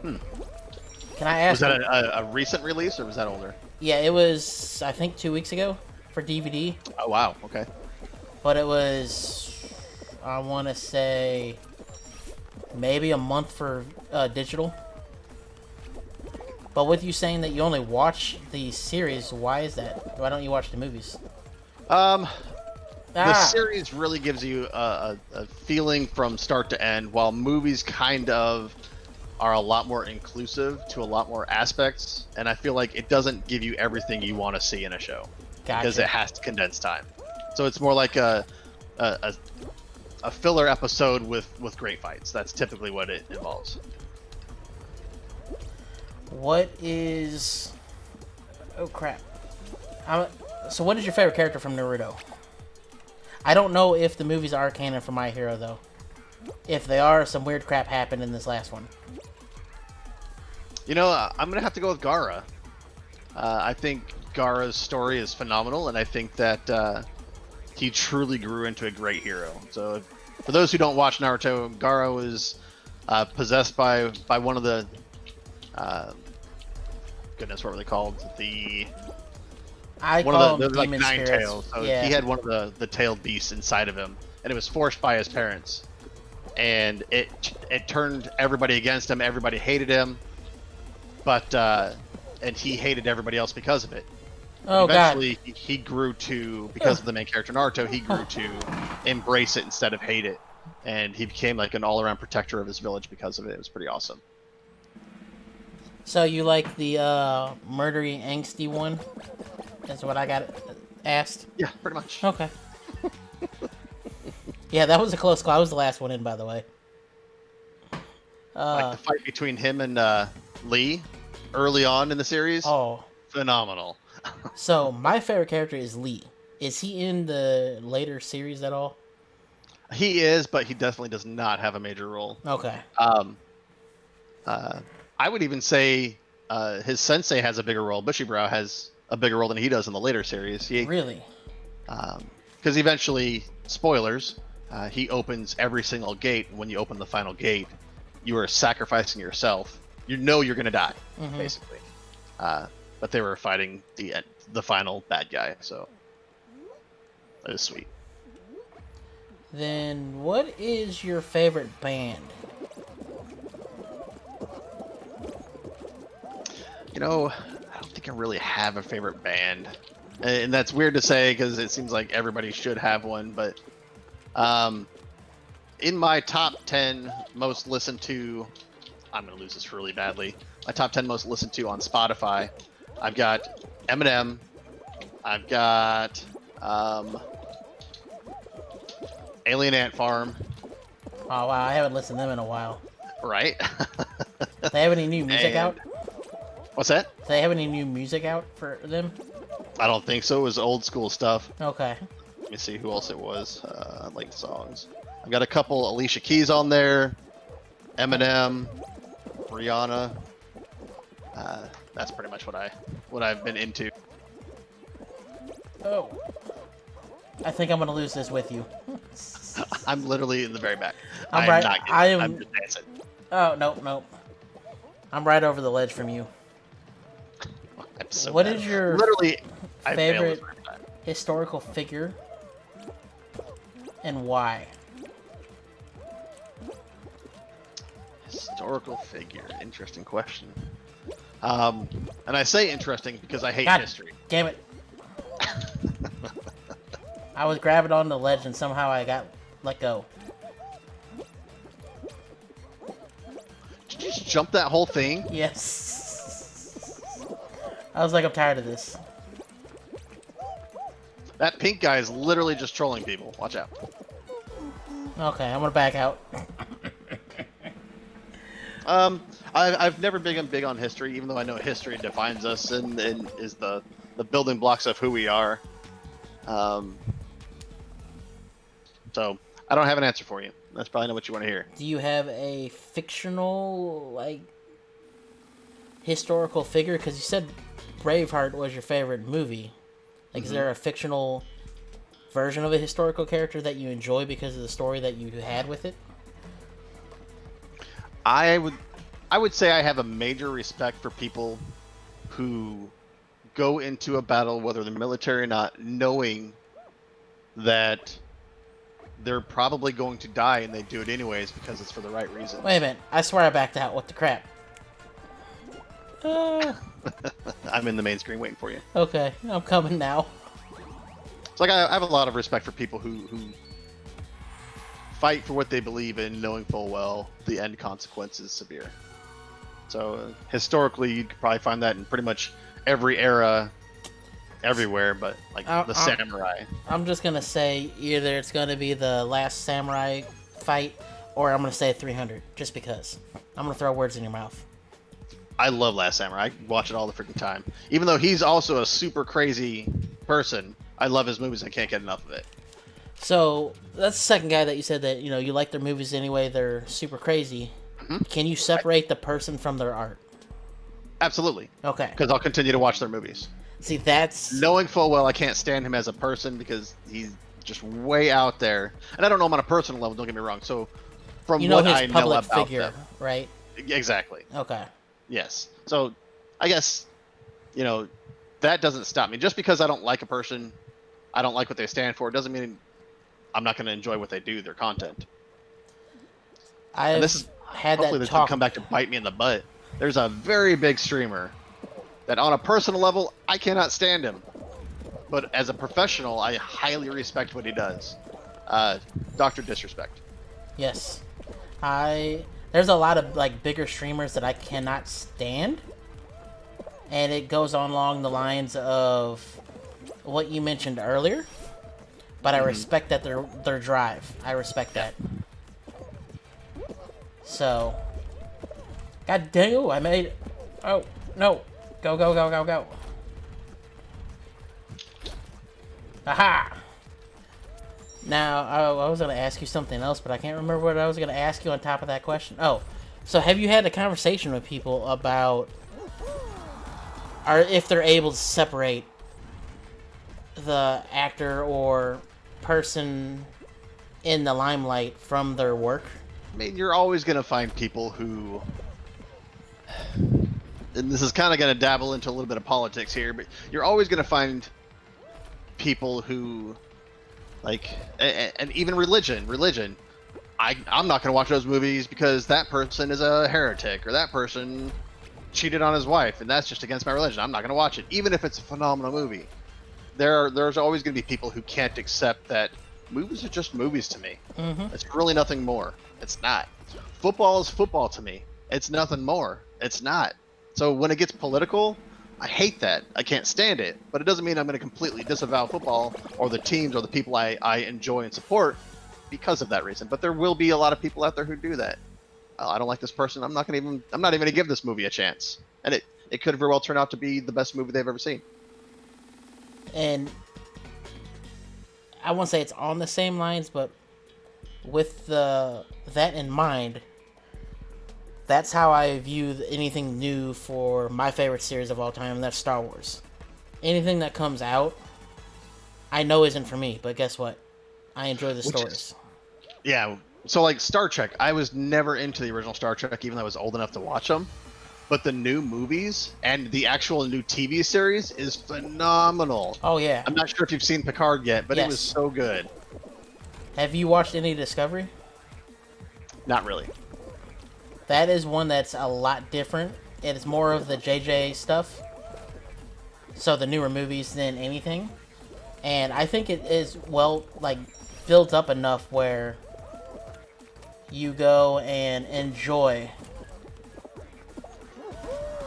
Speaker 1: Can I ask?
Speaker 2: Was that a recent release or was that older?
Speaker 1: Yeah, it was, I think, 2 weeks ago for DVD.
Speaker 2: Oh, wow. Okay.
Speaker 1: But it was, I want to say, maybe a month for digital. But with you saying that you only watch the series, why is that? Why don't you watch the movies?
Speaker 2: The series really gives you a feeling from start to end, while movies kind of are a lot more inclusive to a lot more aspects, and I feel like it doesn't give you everything you want to see in a show.
Speaker 1: Gotcha.
Speaker 2: Because it has to condense time. So it's more like a filler episode with great fights. That's typically what it involves.
Speaker 1: What is... Oh, crap. So what is your favorite character from Naruto? I don't know if the movies are canon for My Hero, though. If they are, some weird crap happened in this last one.
Speaker 2: You know, I'm going to have to go with Gaara. I think Gaara's story is phenomenal, and I think that he truly grew into a great hero. So for those who don't watch Naruto, Gaara was possessed by one of the... goodness, what were they called?
Speaker 1: I call them
Speaker 2: like
Speaker 1: demon
Speaker 2: 9
Speaker 1: spirits.
Speaker 2: tails. So
Speaker 1: yeah.
Speaker 2: he had one of the tailed beasts inside of him, and it was forced by his parents. And it turned everybody against him. Everybody hated him, but and he hated everybody else because of it.
Speaker 1: Oh God.
Speaker 2: eventually he grew to, because of the main character Naruto, he grew to embrace it instead of hate it, and he became like an all-around protector of his village because of it. It was pretty awesome.
Speaker 1: So you like the murdery, angsty one? That's what I got asked.
Speaker 2: Yeah, pretty much.
Speaker 1: Okay. Yeah, that was a close call. I was the last one in, by the way.
Speaker 2: Like the fight between him and Lee early on in the series,
Speaker 1: Oh.
Speaker 2: phenomenal.
Speaker 1: So my favorite character is Lee. Is he in the later series at all?
Speaker 2: He is, but he definitely does not have a major role.
Speaker 1: Okay.
Speaker 2: I would even say his sensei has a bigger role. Bushibrow has a bigger role than he does in the later series.
Speaker 1: Really?
Speaker 2: Because eventually, spoilers, he opens every single gate. When you open the final gate, you are sacrificing yourself. You know you're going to die, basically. But they were fighting the final bad guy, so that is sweet.
Speaker 1: Then what is your favorite band?
Speaker 2: You know, I don't think I really have a favorite band. And that's weird to say because it seems like everybody should have one, but in my top 10 most listened to, I'm going to lose this really badly, my top 10 most listened to on Spotify, I've got Eminem, I've got Alien Ant Farm.
Speaker 1: Oh wow, I haven't listened to them in a while.
Speaker 2: Right?
Speaker 1: Do they have any new music out?
Speaker 2: What's that?
Speaker 1: Do they have any new music out for them?
Speaker 2: I don't think so. It was old school stuff.
Speaker 1: Okay.
Speaker 2: Let me see who else it was. Like the songs. I've got a couple Alicia Keys on there. Eminem, Rihanna. That's pretty much what I've been into.
Speaker 1: Oh. I think I'm gonna lose this with you.
Speaker 2: I'm literally in the very back.
Speaker 1: I'm
Speaker 2: I
Speaker 1: right.
Speaker 2: am not
Speaker 1: I am.
Speaker 2: I'm just dancing.
Speaker 1: Oh no. I'm right over the ledge from you.
Speaker 2: I'm so
Speaker 1: What
Speaker 2: bad.
Speaker 1: is your
Speaker 2: literally I fail
Speaker 1: favorite
Speaker 2: this every time.
Speaker 1: historical figure and why?
Speaker 2: Historical figure. Interesting question. And I say interesting because I hate
Speaker 1: God
Speaker 2: history.
Speaker 1: damn it. I was grabbing on the ledge and somehow I got let go.
Speaker 2: Did you just jump that whole thing?
Speaker 1: Yes. I was like, I'm tired of this.
Speaker 2: That pink guy is literally just trolling people. Watch out.
Speaker 1: Okay, I'm gonna back out.
Speaker 2: I've never been big on history, even though I know history defines us and is the building blocks of who we are. So I don't have an answer for you. That's probably not what you want to hear.
Speaker 1: Do you have a fictional, like, historical figure? Because you said Braveheart was your favorite movie. Like, is there a fictional version of a historical character that you enjoy because of the story that you had with it?
Speaker 2: I would say I have a major respect for people who go into a battle, whether they're military or not, knowing that they're probably going to die, and they do it anyways because it's for the right reasons.
Speaker 1: Wait a minute. I swear I backed out. What the crap?
Speaker 2: I'm in the main screen waiting for you.
Speaker 1: Okay, I'm coming now.
Speaker 2: It's like I have a lot of respect for people who fight for what they believe in, knowing full well the end consequence is severe. So historically, you could probably find that in pretty much every era, everywhere, but like the samurai.
Speaker 1: I'm just gonna say either it's gonna be the last samurai fight, or I'm gonna say 300, just because. I'm gonna throw words in your mouth.
Speaker 2: I love Last Samurai. I watch it all the freaking time. Even though he's also a super crazy person, I love his movies. I can't get enough of it.
Speaker 1: So that's the second guy that you said that you like their movies anyway. They're super crazy. Can you separate the person from their art?
Speaker 2: Absolutely.
Speaker 1: Okay.
Speaker 2: Because I'll continue to watch their movies.
Speaker 1: See, that's
Speaker 2: knowing full well I can't stand him as a person because he's just way out there, and I don't know him on a personal level. Don't get me wrong. So from what
Speaker 1: his
Speaker 2: I know
Speaker 1: public
Speaker 2: about
Speaker 1: figure,
Speaker 2: them,
Speaker 1: right?
Speaker 2: Exactly.
Speaker 1: Okay.
Speaker 2: Yes. So I guess that doesn't stop me. Just because I don't like a person, I don't like what they stand for, doesn't mean I'm not going to enjoy what they do, their content.
Speaker 1: I've had
Speaker 2: hopefully
Speaker 1: that
Speaker 2: this
Speaker 1: talk.
Speaker 2: will come back to bite me in the butt. There's a very big streamer that on a personal level I cannot stand him. but as a professional, I highly respect what he does. Doctor Disrespect.
Speaker 1: Yes. There's a lot of like bigger streamers that I cannot stand. And it goes on along the lines of what you mentioned earlier. But I respect that their drive. I respect that. So, God dang it, I made it. Oh, no. Go, go, go, go, go. Aha! Now, I was going to ask you something else, but I can't remember what I was going to ask you on top of that question. Oh, so have you had a conversation with people about or if they're able to separate the actor or person in the limelight from their work?
Speaker 2: I mean, you're always going to find people who, and this is kind of going to dabble into a little bit of politics here, but you're always going to find people who, like, and even religion. I'm not going to watch those movies because that person is a heretic or that person cheated on his wife and that's just against my religion. I'm not going to watch it, even if it's a phenomenal movie. There's always going to be people who can't accept that movies are just movies to me. It's really nothing more. It's not. Football is football to me. It's nothing more. It's not. So when it gets political, I hate that. I can't stand it. But it doesn't mean I'm going to completely disavow football or the teams or the people I enjoy and support because of that reason. But there will be a lot of people out there who do that. I don't like this person. I'm not even going to give this movie a chance. And it could very well turn out to be the best movie they've ever seen.
Speaker 1: And I won't say it's on the same lines, but with that in mind, that's how I view anything new for my favorite series of all time, and that's Star Wars. Anything that comes out, I know isn't for me, but guess what? I enjoy the stories.
Speaker 2: Yeah, so like Star Trek, I was never into the original Star Trek, even though I was old enough to watch them. But the new movies and the actual new TV series is phenomenal.
Speaker 1: Oh, yeah.
Speaker 2: I'm not sure if you've seen Picard yet, but It was so good.
Speaker 1: Have you watched any Discovery?
Speaker 2: Not really.
Speaker 1: That is one that's a lot different. It's more of the JJ stuff. So the newer movies than anything. And I think it is, well, like, built up enough where you go and enjoy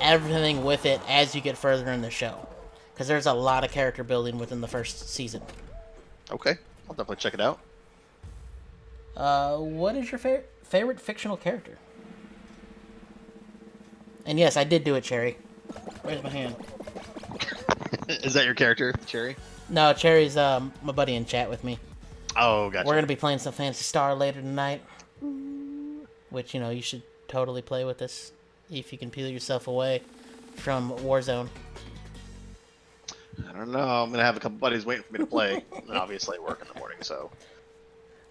Speaker 1: everything with it as you get further in the show. Because there's a lot of character building within the first season.
Speaker 2: Okay. I'll definitely check it out.
Speaker 1: What is your favorite fictional character? And yes, I did do it, Cherry. Where's my hand?
Speaker 2: Is that your character, Cherry?
Speaker 1: No, Cherry's my buddy in chat with me.
Speaker 2: Oh, gotcha.
Speaker 1: We're going to be playing some Phantasy Star later tonight. Which, you should totally play with us if you can peel yourself away from Warzone.
Speaker 2: I don't know. I'm going to have a couple buddies waiting for me to play. And obviously, I work in the morning, so...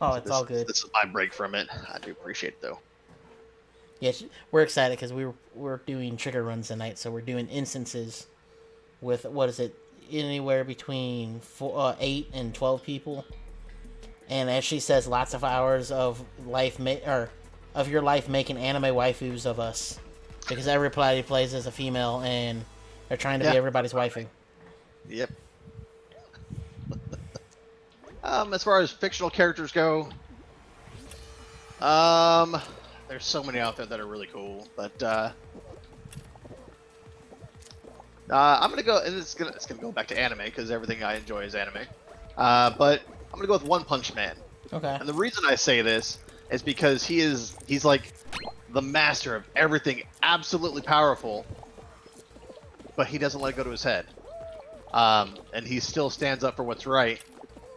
Speaker 1: Oh, it's all good.
Speaker 2: This is my break from it. I do appreciate it, though.
Speaker 1: Yes, we're excited because we're doing trigger runs tonight, so we're doing instances with, what is it, anywhere between 8 and 12 people. And as she says, lots of hours of of your life making anime waifus of us. Because everybody plays as a female, and they're trying to be everybody's waifu.
Speaker 2: Yep. As far as fictional characters go, there's so many out there that are really cool, but I'm gonna go, and it's gonna go back to anime because everything I enjoy is anime. But I'm gonna go with One Punch Man.
Speaker 1: Okay.
Speaker 2: And the reason I say this is because he's like the master of everything, absolutely powerful, but he doesn't let it go to his head. And he still stands up for what's right,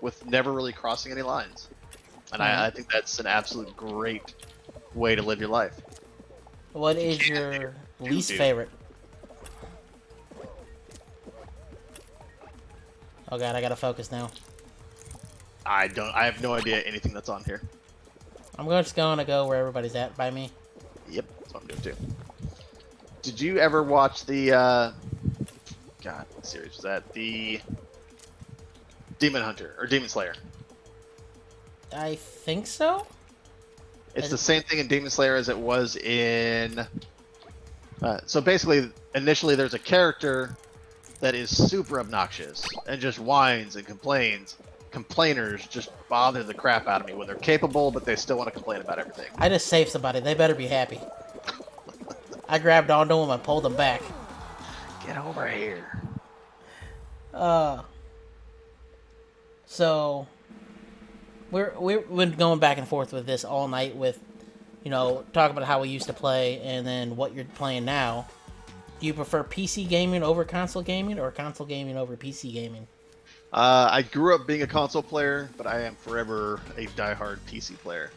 Speaker 2: with never really crossing any lines. And I think that's an absolute great way to live your life.
Speaker 1: What is your least favorite? Oh god, I gotta focus now.
Speaker 2: I have no idea anything that's on here.
Speaker 1: I'm just gonna go where everybody's at by me.
Speaker 2: Yep, that's what I'm doing too. Did you ever watch the God, what series was that? The Demon Hunter or Demon Slayer?
Speaker 1: I think so.
Speaker 2: It's the same thing in Demon Slayer as it was in. So basically, initially there's a character that is super obnoxious and just whines and complains. Complainers just bother the crap out of me when they're capable, but they still want to complain about everything.
Speaker 1: I just saved somebody. They better be happy. I grabbed onto them and pulled them back.
Speaker 2: Get over here.
Speaker 1: So we've been going back and forth with this all night with, talking about how we used to play and then what you're playing now. Do you prefer PC gaming over console gaming or console gaming over PC gaming?
Speaker 2: I grew up being a console player, but I am forever a diehard PC player.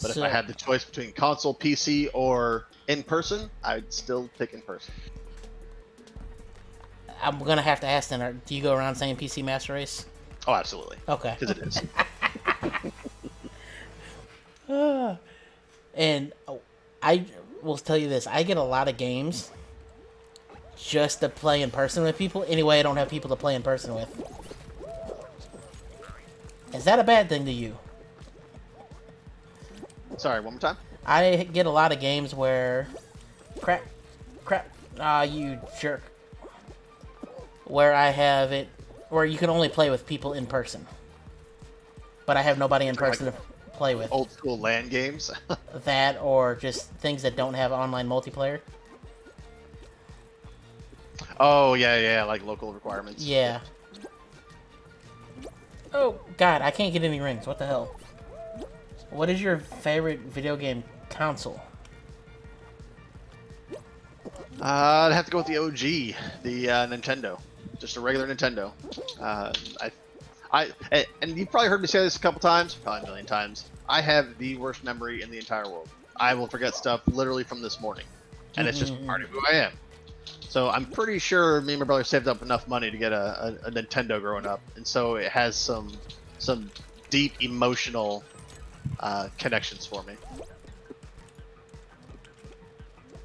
Speaker 2: But if I had the choice between console, PC, or in person, I'd still pick in person.
Speaker 1: I'm gonna have to ask then, do you go around saying PC Master Race?
Speaker 2: Oh, absolutely.
Speaker 1: Okay.
Speaker 2: Because it is.
Speaker 1: And I will tell you this, I get a lot of games just to play in person with people. Anyway, I don't have people to play in person with. Is that a bad thing to you?
Speaker 2: Sorry, one more time?
Speaker 1: I get a lot of games where... Crap. You jerk. Where I have it... Where you can only play with people in person. But I have nobody in person to play with.
Speaker 2: Old school LAN games?
Speaker 1: That, or just things that don't have online multiplayer.
Speaker 2: Oh, yeah, like local requirements.
Speaker 1: Yeah. Oh, God, I can't get any rings. What the hell? What is your favorite video game console?
Speaker 2: I'd have to go with the OG, the Nintendo. Just a regular Nintendo. And you've probably heard me say this a couple times, probably a million times. I have the worst memory in the entire world. I will forget stuff literally from this morning. And it's just part of who I am. So I'm pretty sure me and my brother saved up enough money to get a Nintendo growing up, and so it has some deep emotional connections for me.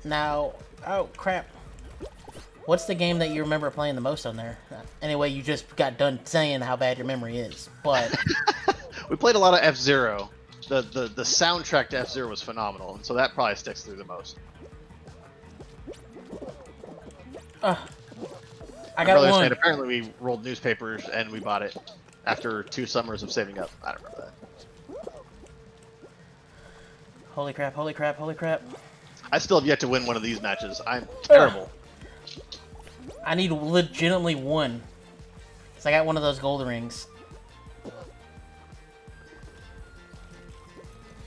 Speaker 1: Now, oh crap! What's the game that you remember playing the most on there? Anyway, you just got done saying how bad your memory is, but
Speaker 2: we played a lot of F-Zero. The soundtrack to F-Zero was phenomenal, and so that probably sticks through the most.
Speaker 1: I got one.
Speaker 2: Said, apparently we rolled newspapers and we bought it after 2 summers of saving up. I don't remember that.
Speaker 1: Holy crap, holy crap, holy crap.
Speaker 2: I still have yet to win one of these matches. I'm terrible.
Speaker 1: I need legitimately one. So I got one of those gold rings.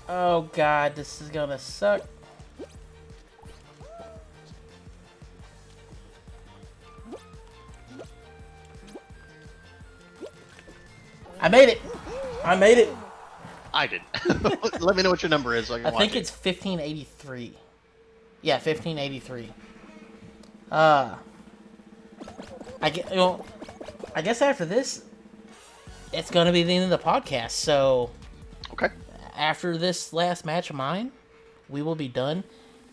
Speaker 1: Oh god, this is gonna suck. I made it! I made it!
Speaker 2: I did. Let me know what your number is so I can watch
Speaker 1: think
Speaker 2: it.
Speaker 1: It's 1583. Yeah, 1583. I guess after this, it's gonna be the end of the podcast. So,
Speaker 2: okay.
Speaker 1: After this last match of mine, we will be done.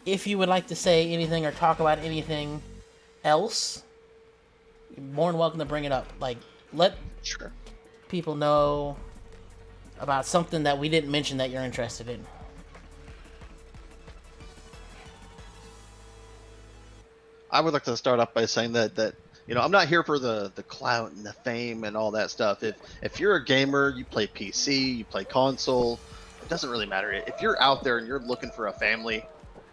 Speaker 1: If you would like to say anything or talk about anything else, you're more than welcome to bring it up. Like, let people know about something that we didn't mention that you're interested in.
Speaker 2: I would like to start off by saying that I'm not here for the clout and the fame and all that stuff. If you're a gamer, you play PC, you play console, it doesn't really matter. If you're out there and you're looking for a family,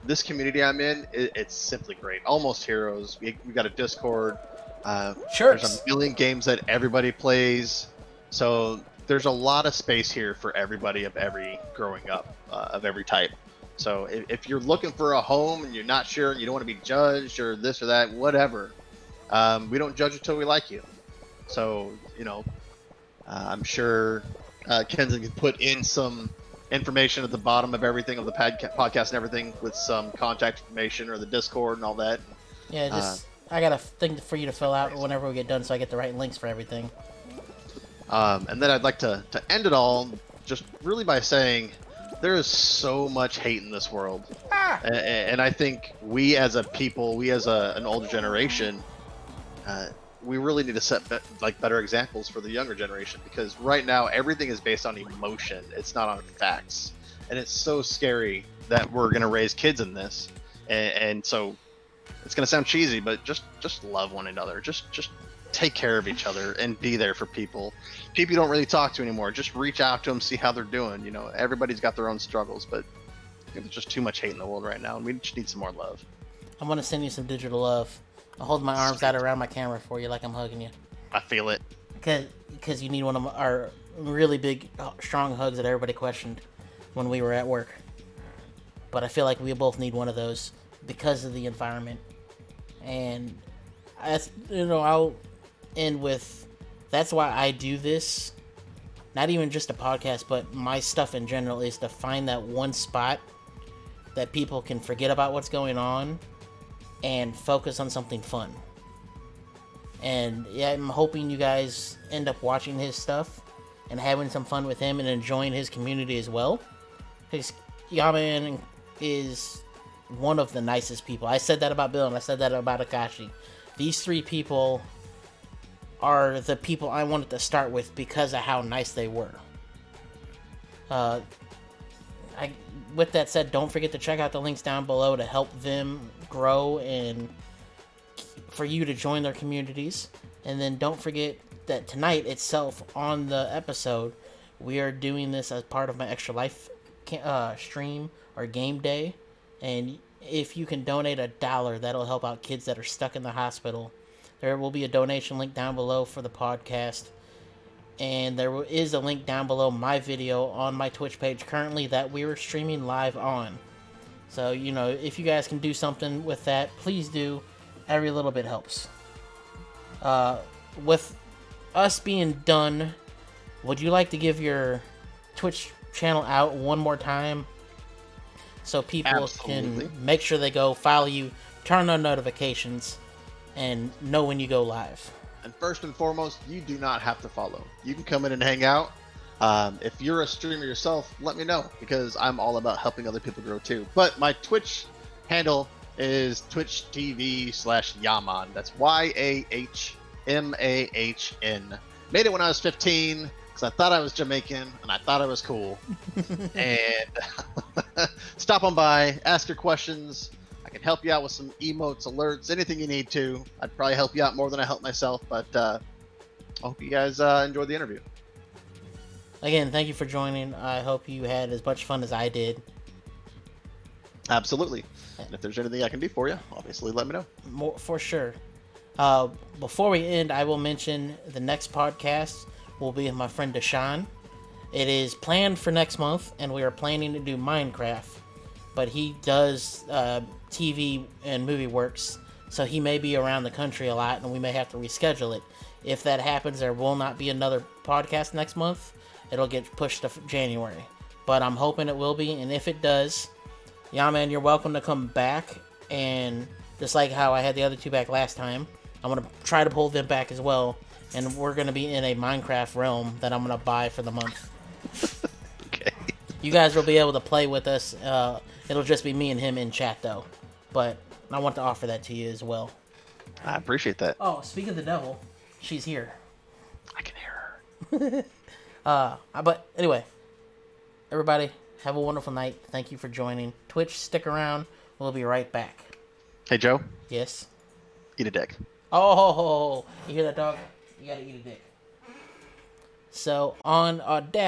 Speaker 2: this community I'm in, it's simply great. Almost Heroes. We got a Discord. There's a million games that everybody plays. So there's a lot of space here for everybody of every growing up, of every type. So if you're looking for a home and you're not sure, you don't want to be judged or this or that, whatever, we don't judge until we like you. So, I'm sure Kenzen can put in some information at the bottom of everything, of the podcast and everything, with some contact information or the Discord and all that.
Speaker 1: Yeah, I got a thing for you to fill out whenever we get done so I get the right links for everything.
Speaker 2: And then I'd like to end it all just really by saying there is so much hate in this world. And I think we as a people, we as an older generation, we really need to set better examples for the younger generation, because right now everything is based on emotion. It's not on facts. And it's so scary that we're going to raise kids in this. And so It's gonna sound cheesy, but just love one another. Just take care of each other and be there for people. People you don't really talk to anymore. Just reach out to them, see how they're doing. You know, everybody's got their own struggles, but there's just too much hate in the world right now, and we just need some more love.
Speaker 1: I'm gonna send you some digital love. I'll hold my arms out around my camera for you like I'm hugging you.
Speaker 2: I feel it.
Speaker 1: Because you need one of our really big, strong hugs that everybody questioned when we were at work. But I feel like we both need one of those because of the environment. And I'll end with, that's why I do this. Not even just a podcast, but my stuff in general is to find that one spot that people can forget about what's going on and focus on something fun. And yeah, I'm hoping you guys end up watching his stuff and having some fun with him and enjoying his community as well. Because Yahmahn is one of the nicest people. I said that about Bill and I said that about Akashi. These three people are the people I wanted to start with because of how nice they were. With that said, don't forget to check out the links down below to help them grow and for you to join their communities. And then don't forget that tonight itself on the episode, we are doing this as part of my Extra Life stream or game day. And if you can donate $1, that'll help out kids that are stuck in the hospital. There will be a donation link down below for the podcast. And there is a link down below my video on my Twitch page currently that we were streaming live on. So, if you guys can do something with that, please do. Every little bit helps. With us being done, would you like to give your Twitch channel out one more time? So people can make sure they go follow you, turn on notifications, and know when you go live.
Speaker 2: And first and foremost, you do not have to follow. You can come in and hang out. If you're a streamer yourself, let me know, because I'm all about helping other people grow too. But my Twitch handle is twitch.tv/Yahmahn. That's YAHMAHN. Made it when I was 15 because I thought I was Jamaican and I thought I was cool. And stop on by, ask your questions. I can help you out with some emotes, alerts, anything you need to. I'd probably help you out more than I help myself, but I hope you guys enjoyed the interview.
Speaker 1: Again, thank you for joining. I hope you had as much fun as I did.
Speaker 2: Absolutely. And if there's anything I can do for you, obviously let me know.
Speaker 1: More for sure. Before we end, I will mention the next podcast will be with my friend Deshaun. It is planned for next month, and we are planning to do Minecraft. But he does TV and movie works, so he may be around the country a lot, and we may have to reschedule it. If that happens, there will not be another podcast next month. It'll get pushed to January. But I'm hoping it will be, and if it does, Yahmahn, you're welcome to come back, and just like how I had the other two back last time, I'm going to try to pull them back as well, and we're going to be in a Minecraft realm that I'm going to buy for the month.
Speaker 2: Okay.
Speaker 1: You guys will be able to play with us. It'll just be me and him in chat, though. But I want to offer that to you as well.
Speaker 2: I appreciate that.
Speaker 1: Oh, speak of the devil, she's here.
Speaker 2: I can hear her.
Speaker 1: But anyway, everybody, have a wonderful night. Thank you for joining. Twitch, stick around. We'll be right back.
Speaker 2: Hey, Joe.
Speaker 1: Yes?
Speaker 2: Eat a dick.
Speaker 1: Oh, you hear that, dog? You gotta eat a dick. So, on Audacity,